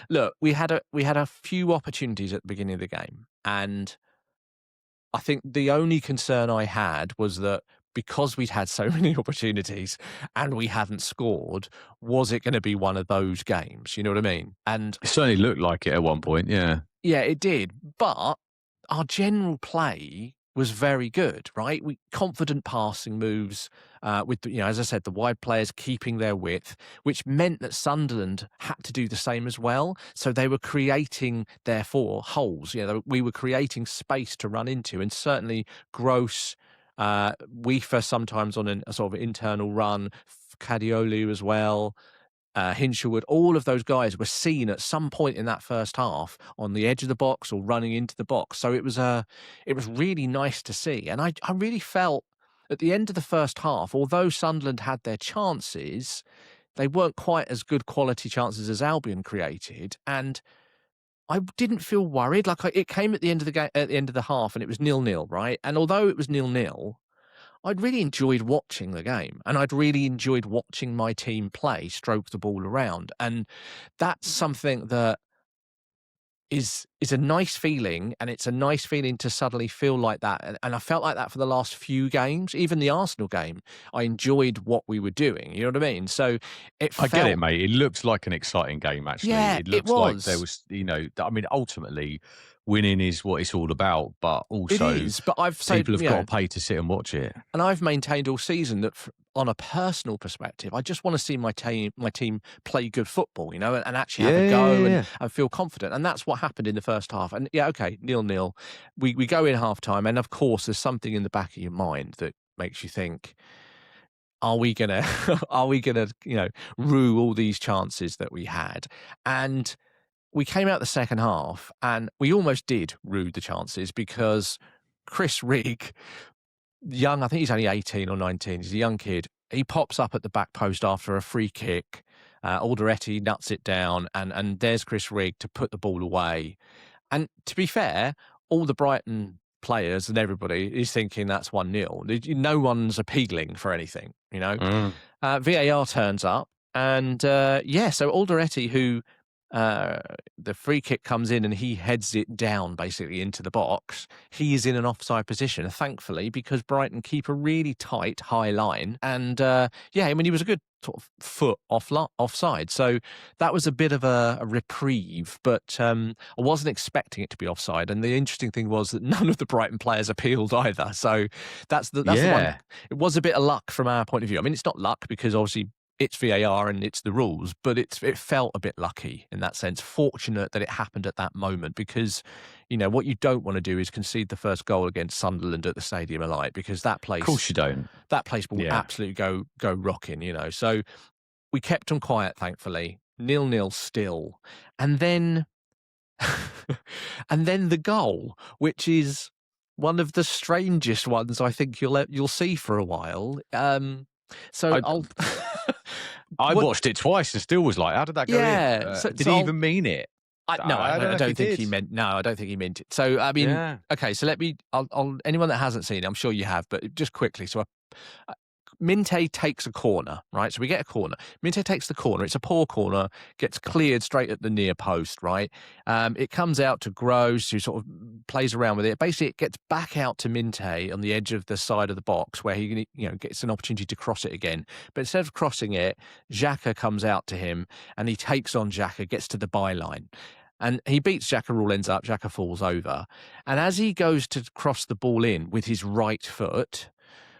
look, we had a few opportunities at the beginning of the game, and I think the only concern I had was that because we'd had so many opportunities and we hadn't scored, was it going to be one of those games? You know what I mean? And It certainly looked like it at one point. Yeah. yeah, it did. But our general play was very good, right? We confident passing moves with, as I said, the wide players keeping their width, which meant that Sunderland had to do the same as well. So they were creating, therefore, holes. We were creating space to run into, and certainly Gross. Weaver sometimes on a sort of internal run. Cadioli as well, Hinshelwood, all of those guys were seen at some point in that first half on the edge of the box or running into the box. So it was really nice to see. And I really felt at the end of the first half, although Sunderland had their chances, they weren't quite as good quality chances as Albion created. And I didn't feel worried. It came at the end of the game, at the end of the half, and it was 0-0, right? And although it was 0-0, I'd really enjoyed watching the game, and I'd really enjoyed watching my team play, stroke the ball around, and that's something that is a nice feeling, and it's a nice feeling to suddenly feel like that, and I felt like that for the last few games, even the Arsenal game. I enjoyed what we were doing, you know what I mean? So it I get it, felt, mate. It looked like an exciting game, actually. yeah, It it looks like there was. was, I mean, ultimately, winning is what it's all about, but It also is, but I've said, people have you got know, to pay to sit and watch it. and I've maintained all season that, on a personal perspective, I just want to see my team play good football, you know, and actually have a Yeah, yeah, go yeah, and, yeah. and feel confident. And that's what happened in the first half. And yeah, okay, 0-0. We go in half time, and of course, there's something in the back of your mind that makes you think, are we gonna are we gonna, rue all these chances that we had? And we came out the second half, and we almost did rue the chances because Chris Rigg, young, I think he's only 18 or 19. He's a young kid. He pops up at the back post after a free kick. Alderete nuts it down, and there's Chris Rigg to put the ball away. And to be fair, all the Brighton players and everybody is thinking that's 1-0. No one's appealing for anything, you know. Mm. VAR turns up, and yeah, so Alderete, who uh, the free kick comes in and he heads it down basically into the box. He is in an offside position, thankfully, because Brighton keep a really tight high line, and yeah, I mean he was a good sort of foot offside, so that was a bit of a reprieve. But I wasn't expecting it to be offside, and the interesting thing was that none of the Brighton players appealed either. So that's the one. Yeah. It was a bit of luck from our point of view. I mean, it's not luck because obviously it's VAR and it's the rules, but it felt a bit lucky in that sense. Fortunate that it happened at that moment because, what you don't want to do is concede the first goal against Sunderland at the Stadium of Light because Of course you don't. that place will Yeah. absolutely go rocking. So we kept them quiet, thankfully. 0-0 still, and then and then the goal, which is one of the strangest ones I think you'll see for a while. So I I'll. I What? watched it twice and still was like, how did that go in? Yeah. So, Did so he I'll. even mean it? No, I don't know I if he don't think did. he meant. No, I don't think he meant it. So I mean, Yeah. okay. So let me. I'll. Anyone that hasn't seen it, I'm sure you have, but just quickly. So Minteh takes a corner, right? So we get a corner. Minteh takes the corner. It's a poor corner, gets cleared straight at the near post, right? It comes out to Gross, who sort of plays around with it. Basically, it gets back out to Minteh on the edge of the side of the box where he gets an opportunity to cross it again. But instead of crossing it, Xhaka comes out to him and he takes on Xhaka, gets to the byline. And he beats Xhaka, all ends up. Xhaka falls over. And as he goes to cross the ball in with his right foot,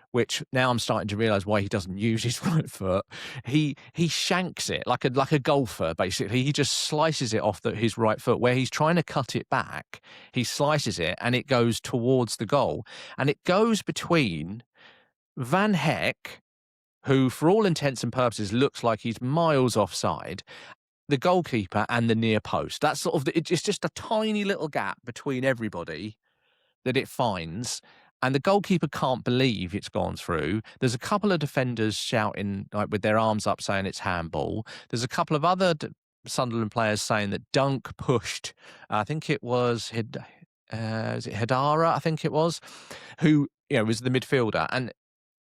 which now I'm starting to realise why he doesn't use his right foot. He shanks it like a golfer, basically. He just slices it off his right foot where he's trying to cut it back. He slices it and it goes towards the goal. And it goes between Van Heck, who for all intents and purposes looks like he's miles offside, the goalkeeper and the near post. That's sort of it's just a tiny little gap between everybody that it finds, and the goalkeeper can't believe it's gone through. There's a couple of defenders shouting like with their arms up saying it's handball. There's a couple of other Sunderland players saying that Dunk pushed, I think it was is it Hidara, I think it was, who was the midfielder, and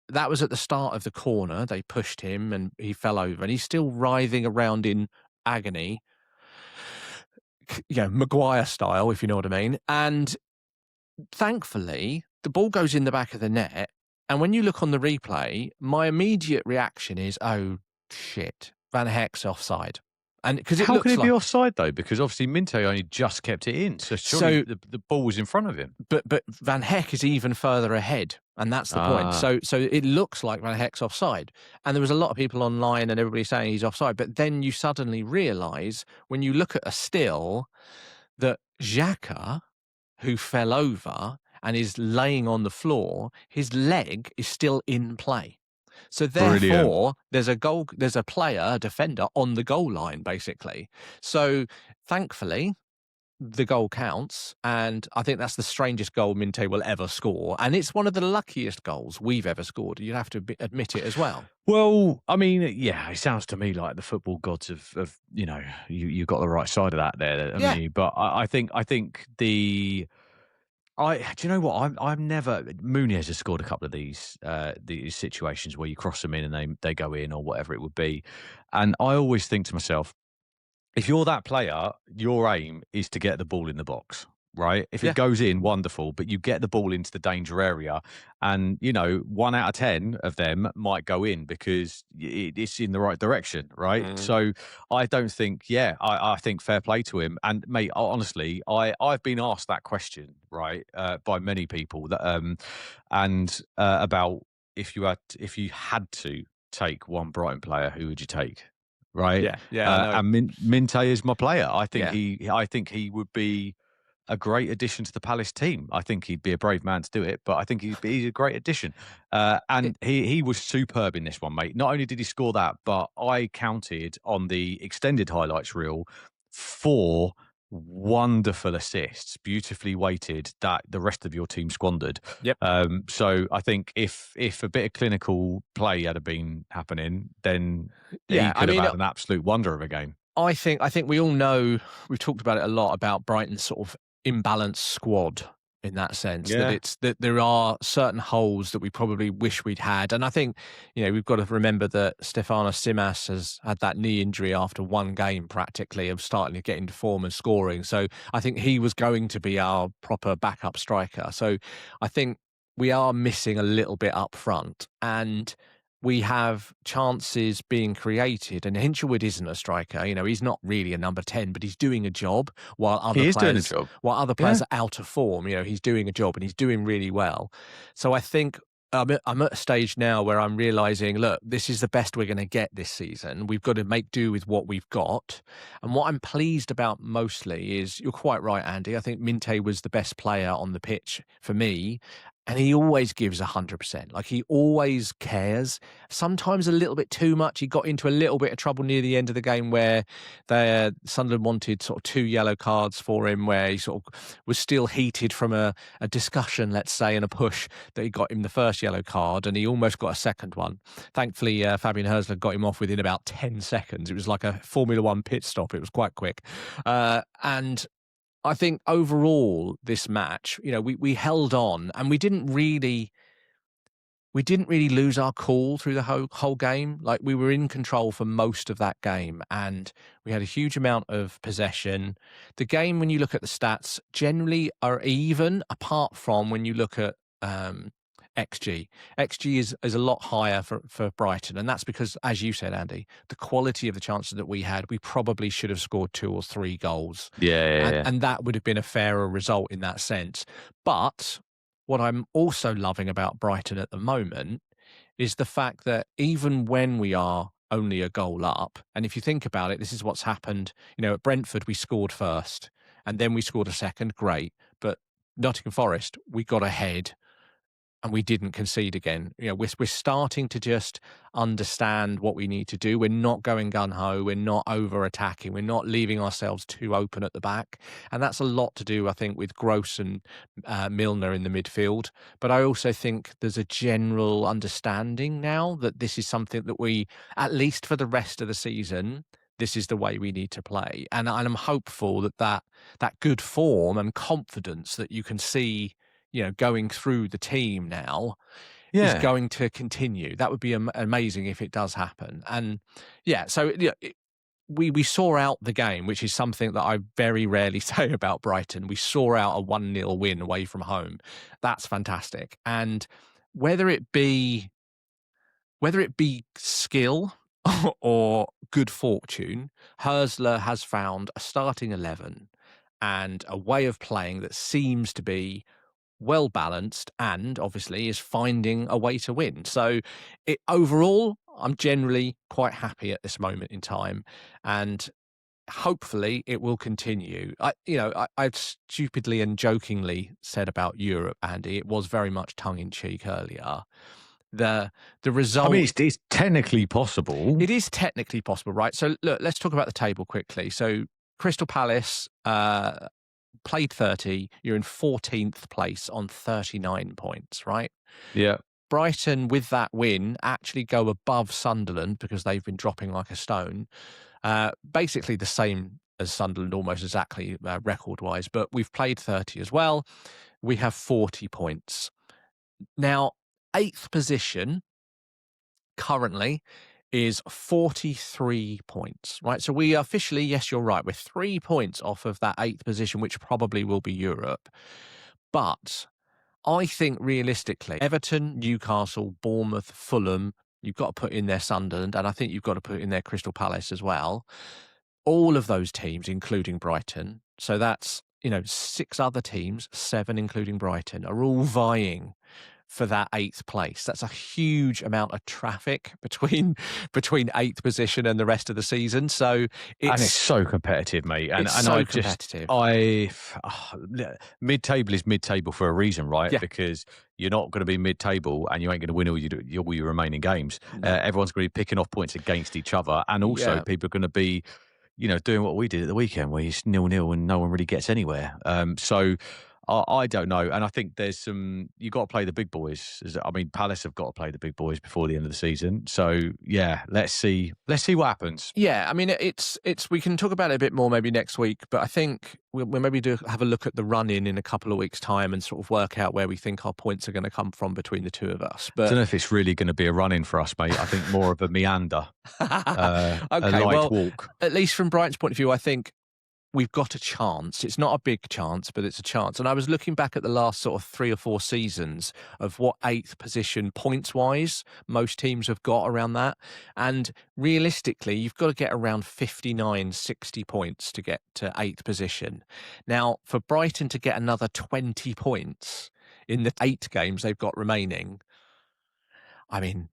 that was at the start of the corner. They pushed him and he fell over and he's still writhing around in agony, Maguire style, if you know what I mean. And thankfully, the ball goes in the back of the net. And when you look on the replay, my immediate reaction is, oh, shit, Van Heck's offside. And because it How can looks it be like. offside though? Because obviously Minteh only just kept it in, so surely the ball was in front of him. But Van Heck is even further ahead, and that's the point. Ah, So it looks like Van Heck's offside, and there was a lot of people online and everybody saying he's offside. But then you suddenly realise when you look at a still that Xhaka, who fell over and is laying on the floor, his leg is still in play. So Brilliant. therefore, there's a player, a defender on the goal line, basically. So thankfully, the goal counts, and I think that's the strangest goal Minteh will ever score, and it's one of the luckiest goals we've ever scored. You'd have to admit it as well. Well, I mean, yeah, it sounds to me like the football gods have you got the right side of that there, haven't Yeah, you? But I think do you know what? I'm never Muniz has scored a couple of these situations where you cross them in and they go in or whatever it would be, and I always think to myself, if you're that player, your aim is to get the ball in the box, right? If it yeah, goes in, wonderful, but you get the ball into the danger area, and 1 out of 10 of them might go in because it's in the right direction, right? mm, So I don't think, yeah, I think fair play to him. And mate, honestly, I've been asked that question, right, by many people that about if you had to take one Brighton player, who would you take? Right, yeah, yeah. I know. and Minteh is my player. Yeah, I think he would be a great addition to the Palace team. I think he'd be a brave man to do it, but I think he's a great addition. it, And he was superb in this one, mate. Not only did he score that, but I counted on the extended highlights reel 4 wonderful assists, beautifully weighted, that the rest of your team squandered. yep. So I think if a bit of clinical play had been happening, then Yeah, he I could have mean, had an absolute wonder of a game. I think we all know, we've talked about it a lot, about Brighton's sort of imbalanced squad, in that sense, that Yeah. it's that there are certain holes that we probably wish we'd had. And I think, we've got to remember that Stefanos Simas has had that knee injury after one game practically of starting to get into form and scoring. So I think he was going to be our proper backup striker. So I think we are missing a little bit up front. And we have chances being created, and Hinchelwood isn't a striker. He's not really a number 10, but he's doing a job while other He is doing a players job. while other Yeah. players are out of form. He's doing a job and he's doing really well. So I think I'm at a stage now where I'm realizing, look, this is the best we're going to get this season. We've got to make do with what we've got. And what I'm pleased about mostly is, you're quite right, Andy. I think Minteh was the best player on the pitch for me. And he always gives 100%. Like, he always cares. Sometimes a little bit too much. He got into a little bit of trouble near the end of the game where Sunderland wanted sort of 2 yellow cards for him, where he sort of was still heated from a discussion, let's say, and a push that he got him the first yellow card, and he almost got a second one. Thankfully, Fabian Hersler got him off within about 10 seconds. It was like a Formula One pit stop. It was quite quick. And I think overall this match, we held on, and we didn't really lose our cool through the whole game. Like, we were in control for most of that game, and we had a huge amount of possession. The game, when you look at the stats, generally are even, apart from when you look at XG. XG is a lot higher for Brighton, and that's because, as you said, Andy, the quality of the chances that we had, we probably should have scored 2 or 3 goals, Yeah, yeah, and yeah. and that would have been a fairer result in that sense. But what I'm also loving about Brighton at the moment is the fact that even when we are only a goal up, and if you think about it, this is what's happened. At Brentford, we scored first, and then we scored a second, great. But Nottingham Forest, we got ahead, and we didn't concede again. We're starting to just understand what we need to do. We're not going gun ho. We're not over attacking. We're not leaving ourselves too open at the back, and that's a lot to do, I think, with Gross and Milner in the midfield. But I also think there's a general understanding now that this is something that we, at least for the rest of the season, this is the way we need to play. And I'm hopeful that good form and confidence that you can see, going through the team now, is Yeah. going to continue. That would be amazing if it does happen. And yeah, so we saw out the game, which is something that I very rarely say about Brighton. We saw out a 1-0 win away from home. That's fantastic. And whether it be skill or good fortune, Hersler has found a starting 11 and a way of playing that seems to be well balanced, and obviously is finding a way to win. So overall, I'm generally quite happy at this moment in time, and hopefully it will continue. I stupidly and jokingly said about Europe, Andy. It was very much tongue in cheek earlier. the the I mean, result. it's technically possible. It is technically possible, right? So look, let's talk about the table quickly. So Crystal Palace played 30. You're in 14th place on 39 points, right? Yeah. Brighton, with that win, actually go above Sunderland because they've been dropping like a stone. Basically the same as Sunderland, almost exactly record-wise, but we've played 30 as well. We have 40 points. Now, eighth position currently is 43 points, right? So we officially, yes, you're right, we're 3 points off of that eighth position, which probably will be Europe. But I think realistically, Everton, Newcastle, Bournemouth, Fulham, you've got to put in there Sunderland, and I think you've got to put in there Crystal Palace as well. All of those teams, including Brighton, so that's, 6 other teams, 7 including Brighton, are all vying for that eighth place. That's a huge amount of traffic between eighth position and the rest of the season. So And it's it's so competitive, mate. And it's and so I just competitive. mid-table is mid-table for a reason, right? Yeah, Because you're not going to be mid-table and you ain't going to win all your remaining games. no, Everyone's going to be picking off points against each other, and also yeah. people are going to be, doing what we did at the weekend, where it's 0-0 and no one really gets anywhere. So I don't know, and I think there's some. You got to play the big boys. I mean, Palace have got to play the big boys before the end of the season. So yeah, let's see. Let's see what happens. Yeah, I mean, it's. We can talk about it a bit more maybe next week, but I think we'll maybe have a look at the run in a couple of weeks' time and sort of work out where we think our points are going to come from between the two of us. I don't But know if it's really going to be a run in for us, mate. I think more of a meander, a okay, light well, walk. at least from Brighton's point of view, I think we've got a chance. It's not a big chance, but it's a chance. And I was looking back at the last sort of 3 or 4 seasons of what eighth position points wise most teams have got around that. And realistically, you've got to get around 59, 60 points to get to eighth position. Now, for Brighton to get another 20 points in the 8 games they've got remaining, I mean,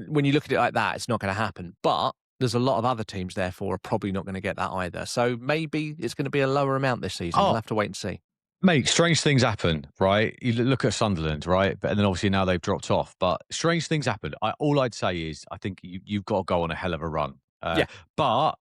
when you look at it like that, it's not going to happen. But there's a lot of other teams, therefore, are probably not going to get that either. So maybe it's going to be a lower amount this season. We'll Oh, have to wait and see. mate, strange things happen, right? You look at Sunderland, right? But and then obviously now they've dropped off. But strange things happen. All I'd say is I think you've got to go on a hell of a run. Yeah, But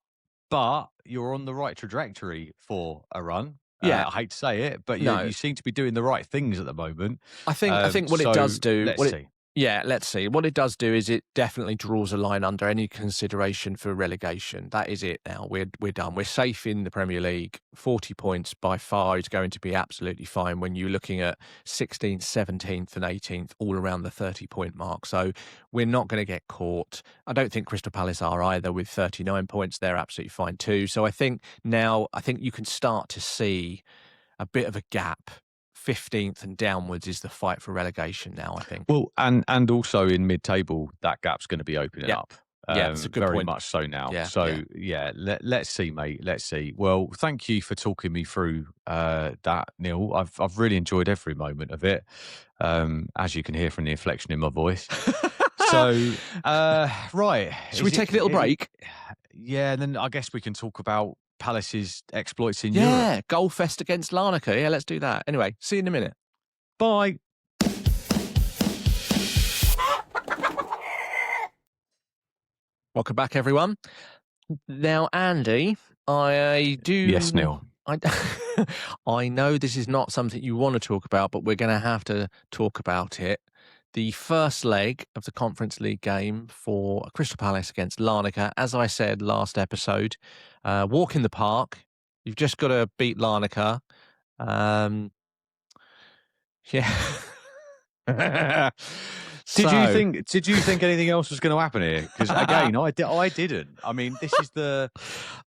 you're on the right trajectory for a run. yeah. I hate to say it, but you No, you seem to be doing the right things at the moment. I think what it So does do, let's see. yeah, let's see. What it does do is it definitely draws a line under any consideration for relegation. That is it now. We're done. We're safe in the Premier League. 40 points by far is going to be absolutely fine when you're looking at 16th, 17th and 18th all around the 30-point mark. So we're not going to get caught. I don't think Crystal Palace are either with 39 points. They're absolutely fine too. So I think you can start to see a bit of a gap. 15th and downwards is the fight for relegation now, I think. Well, and also in mid-table, that gap's going to be opening Yeah. up. Yeah, it's a good Very point. much so now. Yeah, So yeah. let's see, mate. Let's see. Well, thank you for talking me through that, Neil. I've really enjoyed every moment of it, as you can hear from the inflection in my voice. So, right, Should we take a little break? Yeah, and then I guess we can talk about Palace's exploits in Europe. Yeah, goal fest against Larnaca. Yeah, let's do that. Anyway, see you in a minute. Bye. Welcome back, everyone. Now, Andy, I do. Yes, Neil. I, I know this is not something you want to talk about, but we're going to have to talk about it. The first leg of the Conference League game for Crystal Palace against Larnaca. As I said last episode, walk in the park. You've just got to beat Larnaca. Yeah. Did you So, think? Did you think anything else was going to happen here? Because again, I didn't. I mean, this is the.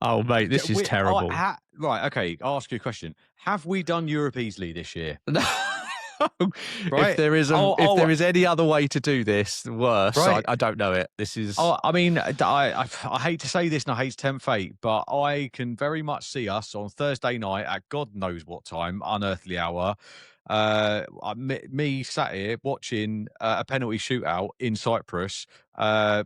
oh mate, this is terrible. Right. Okay. I'll ask you a question. Have we done Europe easily this year? If Right. there is if there is any other way to do this, worse. Right. I don't know it. This is. I mean, I hate to say this and I hate to tempt fate, but I can very much see us on Thursday night at God knows what time, unearthly hour. Me sat here watching a penalty shootout in Cyprus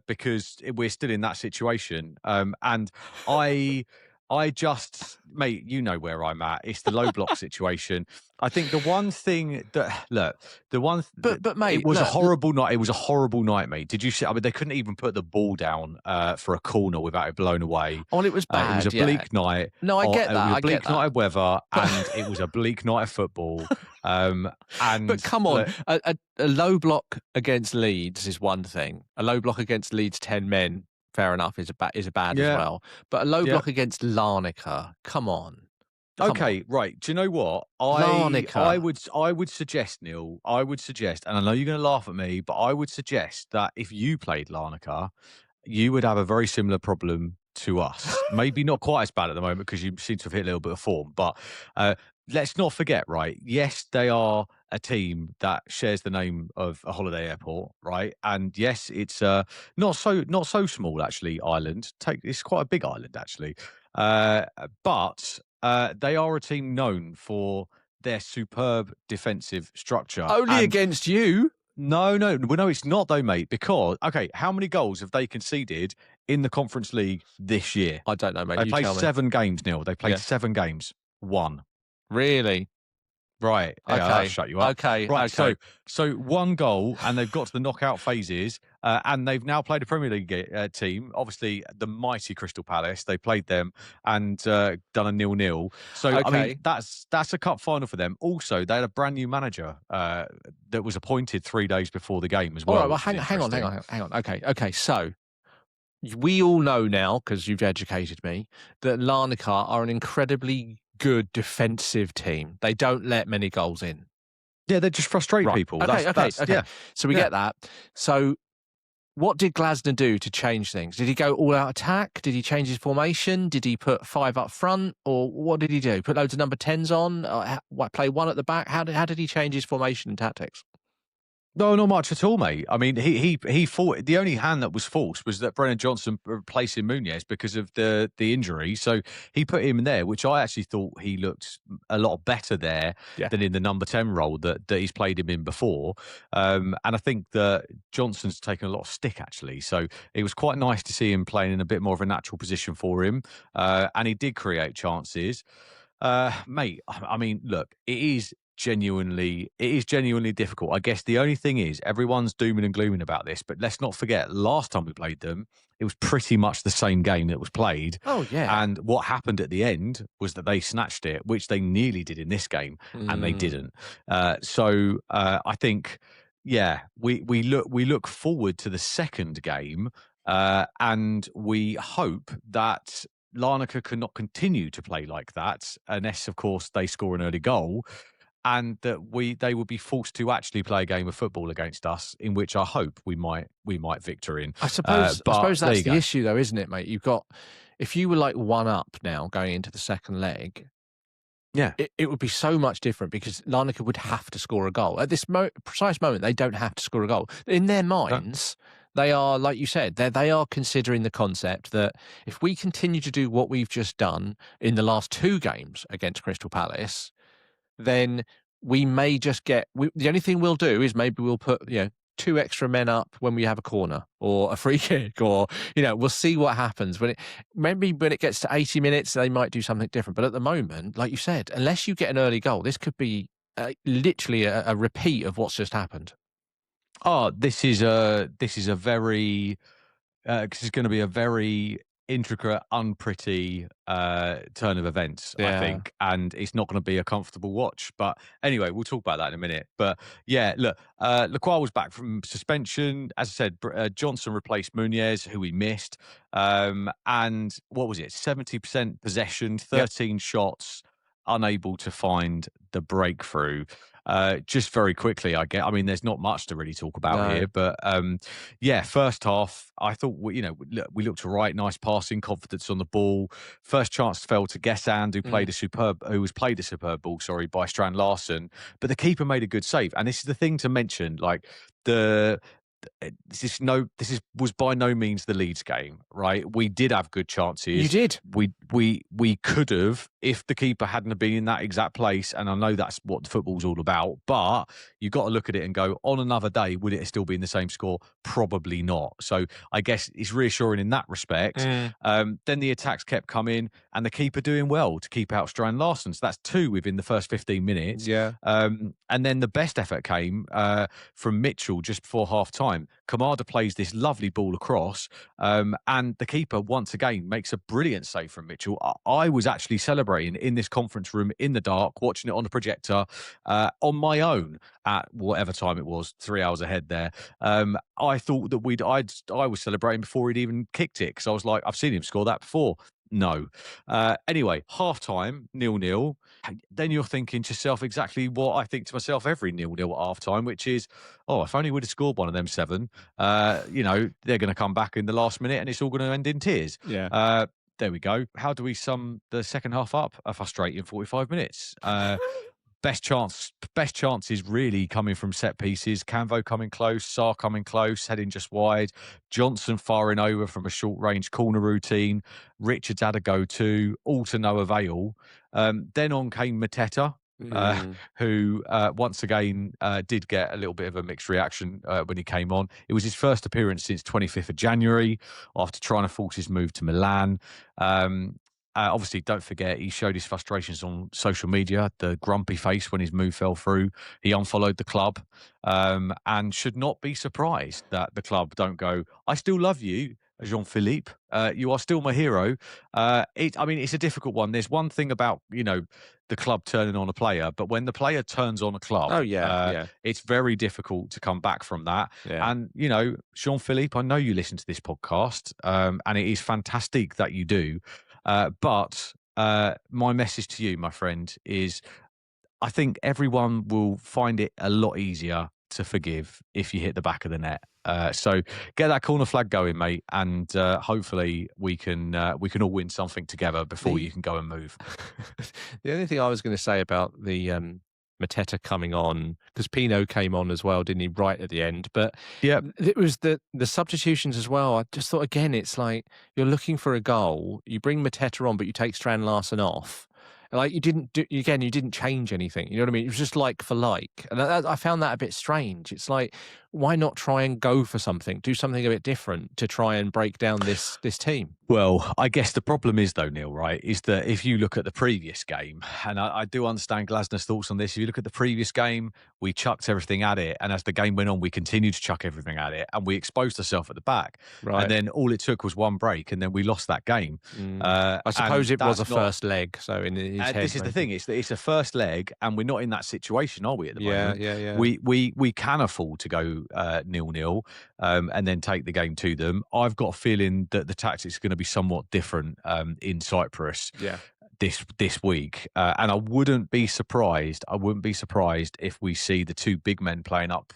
because we're still in that situation. And I Mate, you know where I'm at. It's the low block situation. I think the one thing that look, the one th- But it mate, was a look. horrible night. It was a horrible night, mate. Did you see? I mean, they couldn't even put the ball down for a corner without it blown away. Well, it was It was a bad, yeah. bleak night. No, I get It that. was a I get bleak that. night of weather, But and it was a bleak night of football. Um, but and come on, look, a low block against Leeds is one thing. A low block against Leeds 10 men, fair enough, is a bad as yeah, well. But a low yeah. block against Larnaca, come on. Come on. Okay, right. Do you know what? Larnaca. I would suggest, Neil, I would suggest, and I know you're going to laugh at me, but I would suggest that if you played Larnaca, you would have a very similar problem to us. Maybe not quite as bad at the moment because you seem to have hit a little bit of form, but let's not forget, right? Yes, they are a team that shares the name of a holiday airport, right? And yes, it's not so small actually. Island, it's quite a big island actually, but they are a team known for their superb defensive structure. Only And against you. no, it's not though, mate. Because okay, how many goals have they conceded in the Conference League this year? I don't know, mate. They You played tell me. 7 games, Neil. They played Yeah. 7 games. One. Really? Right. Yeah, that Okay. shut you up. Okay. Right. Okay. So 1 goal, and they've got to the knockout phases, and they've now played a Premier League team. Obviously, the mighty Crystal Palace. They played them and done a 0-0. So I mean, Okay. that's a cup final for them. Also, they had a brand new manager that was appointed 3 days before the game as All well. right. Well, Which was hang on. interesting. Okay. Okay. So we all know now, because you've educated me, that Larnaca are an incredibly good defensive team. They don't let many goals in. Yeah, they just frustrate Right. people. Okay. That's Okay. yeah. So we Yeah. get that. So what did Glasner do to change things? Did he go all out attack? Did he change his formation? Did he put 5 up front? Or what did he do? Put loads of number 10s on? Play 1 at the back? How did he change his formation and tactics? No, not much at all, mate. I mean, he fought. The only hand that was forced was that Brennan Johnson replacing Munoz because of the injury. So he put him in there, which I actually thought he looked a lot better there Yeah. than in the number 10 role that he's played him in before. And I think that Johnson's taken a lot of stick actually. So it was quite nice to see him playing in a bit more of a natural position for him, and he did create chances. Mate, I mean, look, it is genuinely difficult. I guess the only thing is everyone's dooming and glooming about this, but let's not forget last time we played them, it was pretty much the same game that was played. Oh, yeah. And what happened at the end was that they snatched it, which they nearly did in this game, and they Mm. didn't. I think, yeah, we look forward to the second game, and we hope that Larnaca cannot continue to play like that, unless, of course, they score an early goal, and that they would be forced to actually play a game of football against us, in which I hope we might victor in. I suppose But there that's you the go. issue, though, isn't it, mate? If you were like 1 up now going into the second leg, Yeah, it would be so much different because Larnaca would have to score a goal. At this precise moment, they don't have to score a goal. In their no, minds, they are, like you said, they are considering the concept that if we continue to do what we've just done in the last 2 games against Crystal Palace, then we may just the only thing we'll do is maybe we'll put 2 extra men up when we have a corner or a free kick, or we'll see what happens maybe when it gets to 80 minutes they might do something different. But at the moment, like you said, unless you get an early goal, this could be literally a repeat of what's just happened. oh, this is a very this is going to be a very intricate, unpretty turn of events, I Yeah. think, and it's not going to be a comfortable watch. But anyway, we'll talk about that in a minute. But yeah, look, Lacroix was back from suspension. As I said, Johnson replaced Munoz, who we missed. And what was it? 70% possession, Yep. 13 shots, unable to find the breakthrough. Just very quickly, I mean, there's not much to really talk about No. here, but yeah, first half, I thought we looked right, nice passing, confidence on the ball. First chance fell to Gesand, who was played a superb ball, sorry, by Strand Larson, but the keeper made a good save. And this is the thing to mention, like this was by no means the Leeds game, right? We did have good chances. You did. we could have, if the keeper hadn't have been in that exact place, and I know that's what football's all about, but you've got to look at it and go, on another day, would it still be in the same score? Probably not. So I guess it's reassuring in that respect. Mm. Then the attacks kept coming, and the keeper doing well to keep out Strand Larsen. So that's two within the first 15 minutes. Yeah. And then the best effort came from Mitchell just before half time. Kamada plays this lovely ball across, and the keeper once again makes a brilliant save from Mitchell. I was actually celebrating in this conference room in the dark, watching it on the projector on my own at whatever time it was, 3 hours ahead there. I thought that I was celebrating before he'd even kicked it, because I was like, I've seen him score that before. No. Anyway, half time, 0-0. Then you're thinking to yourself exactly what I think to myself every 0-0 at half time, which is, oh, if only we'd have scored one of them seven, they're going to come back in the last minute and it's all going to end in tears. Yeah. There we go. How do we sum the second half up? A frustrating 45 minutes. Best chance is really coming from set pieces. Canvo coming close, Sarr coming close, heading just wide. Johnson firing over from a short range corner routine. Richards had a go too, all to no avail. Then on came Mateta, who once again did get a little bit of a mixed reaction when he came on. It was his first appearance since 25th of January after trying to force his move to Milan. Obviously, don't forget, he showed his frustrations on social media, the grumpy face when his move fell through. He unfollowed the club and should not be surprised that the club don't go, I still love you, Jean-Philippe. You are still my hero. It's a difficult one. There's one thing about, the club turning on a player, but when the player turns on a club, Oh, yeah. it's very difficult to come back from that. Yeah. And, Jean-Philippe, I know you listen to this podcast, and it is fantastic that you do. But my message to you, my friend, is I think everyone will find it a lot easier to forgive if you hit the back of the net. So get that corner flag going, mate, and hopefully we can all win something together before you can go and move. The only thing I was going to say about the Mateta coming on, because Pino came on as well, didn't he, right at the end? But Yeah. it was the substitutions as well. I just thought, again, it's like you're looking for a goal, you bring Mateta on, but you take Strand Larsen off. Like you didn't change anything. You know what I mean? It was just like for like, and I found that a bit strange. It's like, why not try and go for something, do something a bit different to try and break down this team? Well, I guess the problem is, though, Neil, right, is that if you look at the previous game, and I do understand Glasner's thoughts on this, if you look at the previous game, we chucked everything at it. And as the game went on, we continued to chuck everything at it. And we exposed ourselves at the back. Right. And then all it took was one break. And then we lost that game. I suppose it was a first leg. So in his head, this is the thing. It's a first leg. And we're not in that situation, are we, at the moment? Yeah. We can afford to go 0-0 and then take the game to them. I've got a feeling that the tactics are going to be somewhat different in Cyprus this week, and I wouldn't be surprised if we see the two big men playing up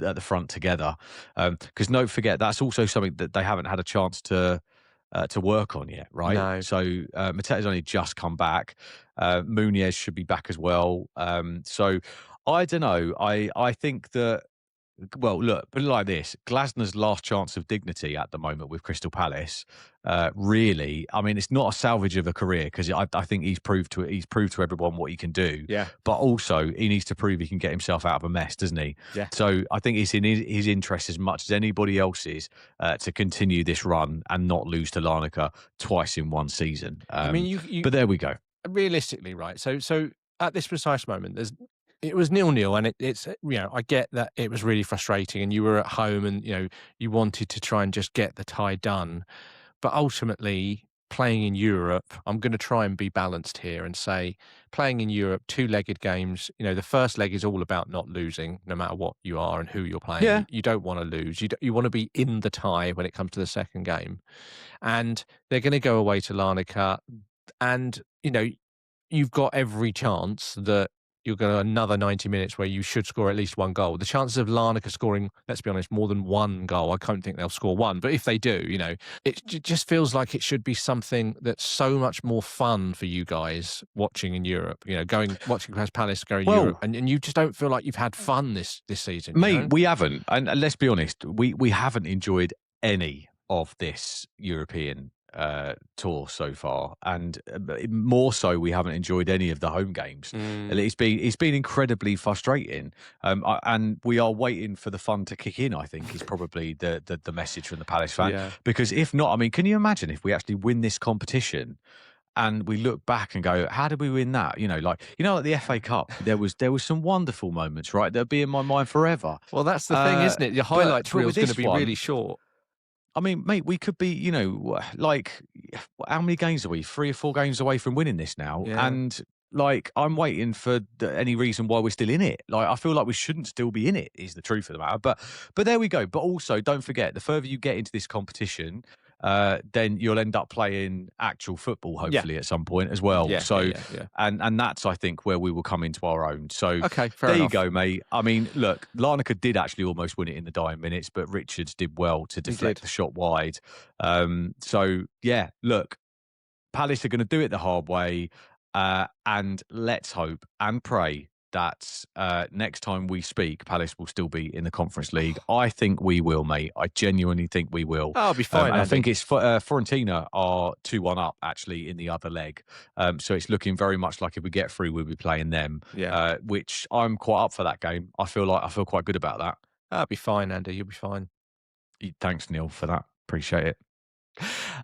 at the front together, because don't forget, that's also something that they haven't had a chance to work on yet, right? No. So Matetta's only just come back. Muniz should be back as well. So I don't know. I think that, well, look, put it like this: Glasner's last chance of dignity at the moment with Crystal Palace, really. I mean, it's not a salvage of a career, because I think he's proved to everyone what he can do. Yeah. But also, he needs to prove he can get himself out of a mess, doesn't he? Yeah. So I think it's in his interest as much as anybody else's to continue this run and not lose to Larnaca twice in one season. But there we go. Realistically, right? So at this precise moment, it was 0-0, and it's I get that it was really frustrating, and you were at home, and you wanted to try and just get the tie done, but ultimately playing in Europe, I'm going to try and be balanced here and say, playing in Europe, two-legged games, the first leg is all about not losing, no matter what you are and who you're playing. Yeah. You don't want to lose. You want to be in the tie when it comes to the second game, and they're going to go away to Larnaca, and you've got every chance that you're going to another 90 minutes where you should score at least one goal. The chances of Larnaca scoring, let's be honest, more than one goal, I don't think they'll score one. But if they do, it just feels like it should be something that's so much more fun for you guys watching in Europe. Watching Crystal Palace go in Europe, and you just don't feel like you've had fun this season. Mate, we haven't. And let's be honest, we haven't enjoyed any of this European tour so far, and more so, we haven't enjoyed any of the home games. And Mm, it's been incredibly frustrating, and we are waiting for the fun to kick in. I think is probably the message from the Palace fan, yeah. because if not, I mean, can you imagine if we actually win this competition? And we look back and go, "How did we win that?" Like the FA Cup. There was some wonderful moments, right? They'll be in my mind forever. Well, that's the thing, isn't it? Your But highlights but reel with is gonna this be really one, short. I mean, mate, we could be, like, how many games are we? 3 or 4 games away from winning this now, Yeah. and, like, I'm waiting for any reason why we're still in it. Like, I feel like we shouldn't still be in it, is the truth of the matter, but there we go. But also, don't forget, the further you get into this competition, then you'll end up playing actual football, Yeah. hopefully, at some point as well. Yeah, yeah, So, yeah, yeah. and that's, I think, where we will come into our own. So, Okay, fair there you enough. go, mate. I mean, look, Larnaca did actually almost win it in the dying minutes, but Richards did well to He deflect did. the shot wide. So yeah, look, Palace are going to do it the hard way, and let's hope and pray that next time we speak, Palace will still be in the Conference League. I think we will, mate. I genuinely think we will, Oh, I'll be fine, and I think Andy. it's Fiorentina are 2-1 up actually in the other leg. So it's looking very much like if we get through, we'll be playing them, Yeah. which I'm quite up for that game. I feel quite good about that. I'll be fine, Andy, you'll be fine. Thanks, Neil, for that. Appreciate it.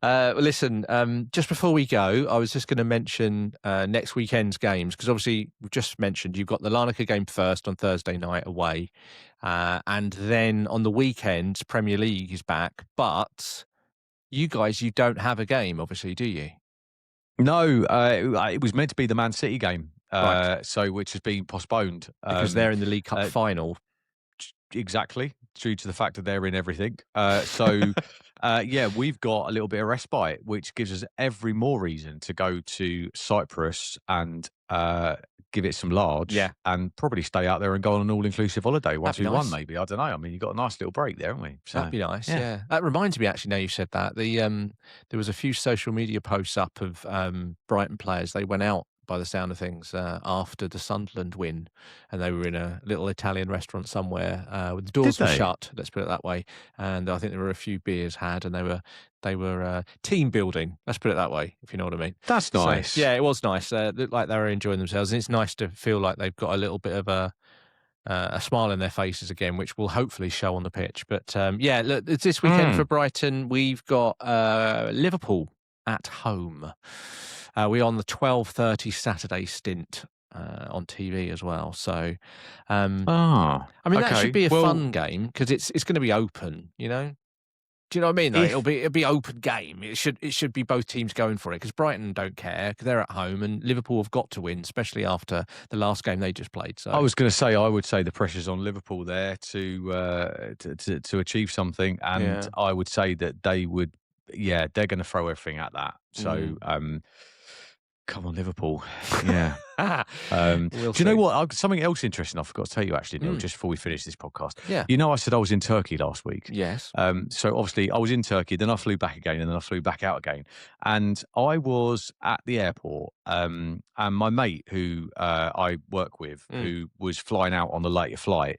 Well, listen, just before we go, I was just gonna mention, next weekend's games because obviously we've just mentioned you've got the Larnaca game first on Thursday night away, and then on the weekend, Premier League is back, but you guys, you don't have a game, obviously, do you? No, it was meant to be the Man City game, Right, so which has been postponed. because they're in the League Cup Uh, final. exactly, due to the fact that they're in everything. Yeah, we've got a little bit of respite, which gives us every more reason to go to Cyprus and give it some large, Yeah, and probably stay out there and go on an all-inclusive holiday that'd once be we won. nice. Maybe, I don't know. I mean, you got a nice little break there, haven't we? That'd So be nice, yeah. yeah. That reminds me actually now you said that, there was a few social media posts up of, Brighton players. They went out by the sound of things, after the Sunderland win, and they were in a little Italian restaurant somewhere, the Did doors were they? shut, let's put it that way, and I think there were a few beers had, and they were team building, let's put it that way, if you know what I mean. That's So, nice. yeah, it was nice, looked like they were enjoying themselves, and it's nice to feel like they've got a little bit of a smile in their faces again, which will hopefully show on the pitch. But yeah, look, it's this weekend for Mm. Brighton. We've got Liverpool at home. We're on the 12:30 Saturday stint on TV as well. So, um, Ah, I mean, that should okay. be a Well, fun game because it's going to be open. You know, do you know what I mean? Though if it'll be open game. It should be both teams going for it because Brighton don't care because they're at home and Liverpool have got to win, especially after the last game they just played. I So was going to say, I would say the pressure's on Liverpool there to achieve something, and yeah. I would say that they would, yeah, they're going to throw everything at that. So, Mm. come on, Liverpool, yeah. We'll Do you know see. what? Something else interesting I forgot to tell you actually, Neil, Mm. just before we finish this podcast. Yeah. You know, I said I was in Turkey last week. Yes. So obviously I was in Turkey, then I flew back again, and then I flew back out again. And I was at the airport, and my mate who I work with, Mm. who was flying out on the later flight,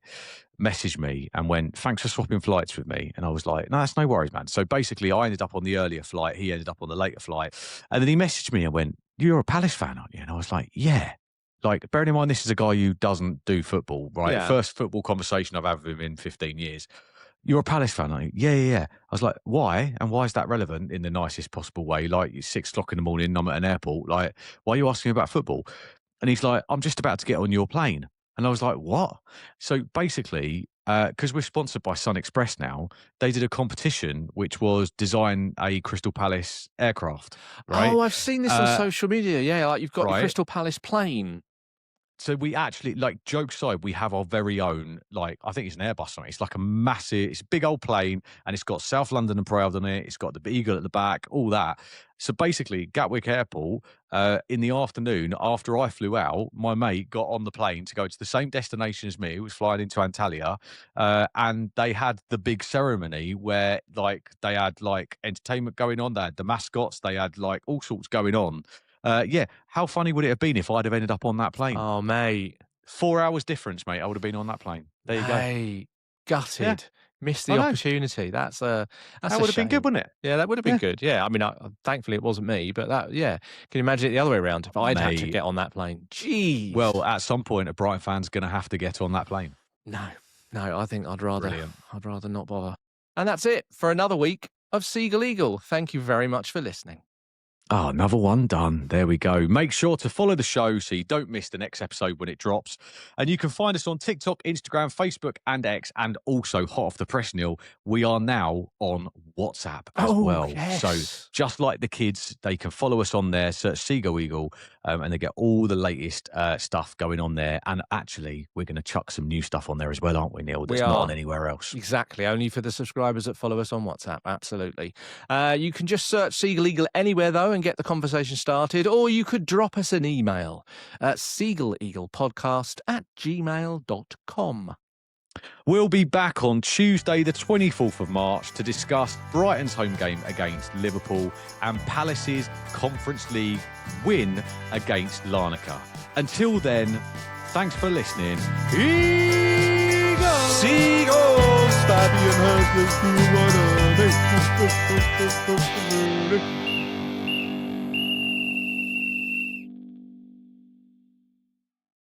messaged me and went, "Thanks for swapping flights with me." And I was like, "No, that's no worries, man." So basically, I ended up on the earlier flight. He ended up on the later flight, and then he messaged me and went, "You're a Palace fan, aren't you?" And I was like, "Yeah." Like, bearing in mind, this is a guy who doesn't do football, right? Yeah. First football conversation I've had with him in 15 years. You're a Palace fan, aren't you? Yeah, yeah, yeah. I was like, why? And why is that relevant in the nicest possible way? Like, it's 6 o'clock in the morning, I'm at an airport. Like, why are you asking me about football? And he's like, I'm just about to get on your plane. And I was like, what? So basically, because we're sponsored by Sun Express now, they did a competition which was design a Crystal Palace aircraft, right? Oh, I've seen this on Uh, social media. Yeah, like you've got your right. Crystal Palace plane. So we actually, like, jokes aside, we have our very own, like, I think it's an Airbus on it. It's like a massive, it's a big old plane, and it's got South London and Proud on it. It's got the Eagle at the back, all that. So basically, Gatwick Airport, in the afternoon, after I flew out, my mate got on the plane to go to the same destination as me, who was flying into Antalya, and they had the big ceremony where, like, they had, like, entertainment going on. They had the mascots. They had, like, all sorts going on. Yeah, how funny would it have been if I'd have ended up on that plane? Oh, mate. 4 hours difference, mate. I would have been on that plane. There you go. Mate. Yeah. Gutted. Missed I the know. opportunity. That's a That would have been good, shame. wouldn't it? Yeah, that would have been Yeah. good. Yeah, I mean, thankfully it wasn't me, but yeah. Can you imagine it the other way around? If I'd had to Mate. get on that plane, jeez. Well, at some point, a Brighton fan's going to have to get on that plane. No, I think Brilliant. I'd rather not bother. And that's it for another week of Seagull Eagle. Thank you very much for listening. Oh, another one done. There we go. Make sure to follow the show so you don't miss the next episode when it drops. And you can find us on TikTok, Instagram, Facebook, and X, and also hot off the press, Neil. We are now on WhatsApp as well. Yes. So just like the kids, they can follow us on there, search Seagull Eagle, and they get all the latest stuff going on there. And actually, we're going to chuck some new stuff on there as well, aren't we, Neil? That's not on anywhere else. Exactly. Only for the subscribers that follow us on WhatsApp. Absolutely. You can just search Seagull Eagle anywhere, though, and get the conversation started. Or you could drop us an email at seagulleaglepodcast@gmail.com. We'll be back on Tuesday, the 24th of March, to discuss Brighton's home game against Liverpool and Palace's Conference League win against Larnaca. Until then, thanks for listening. Eagles! Seagulls! Fabian Hurst, let's do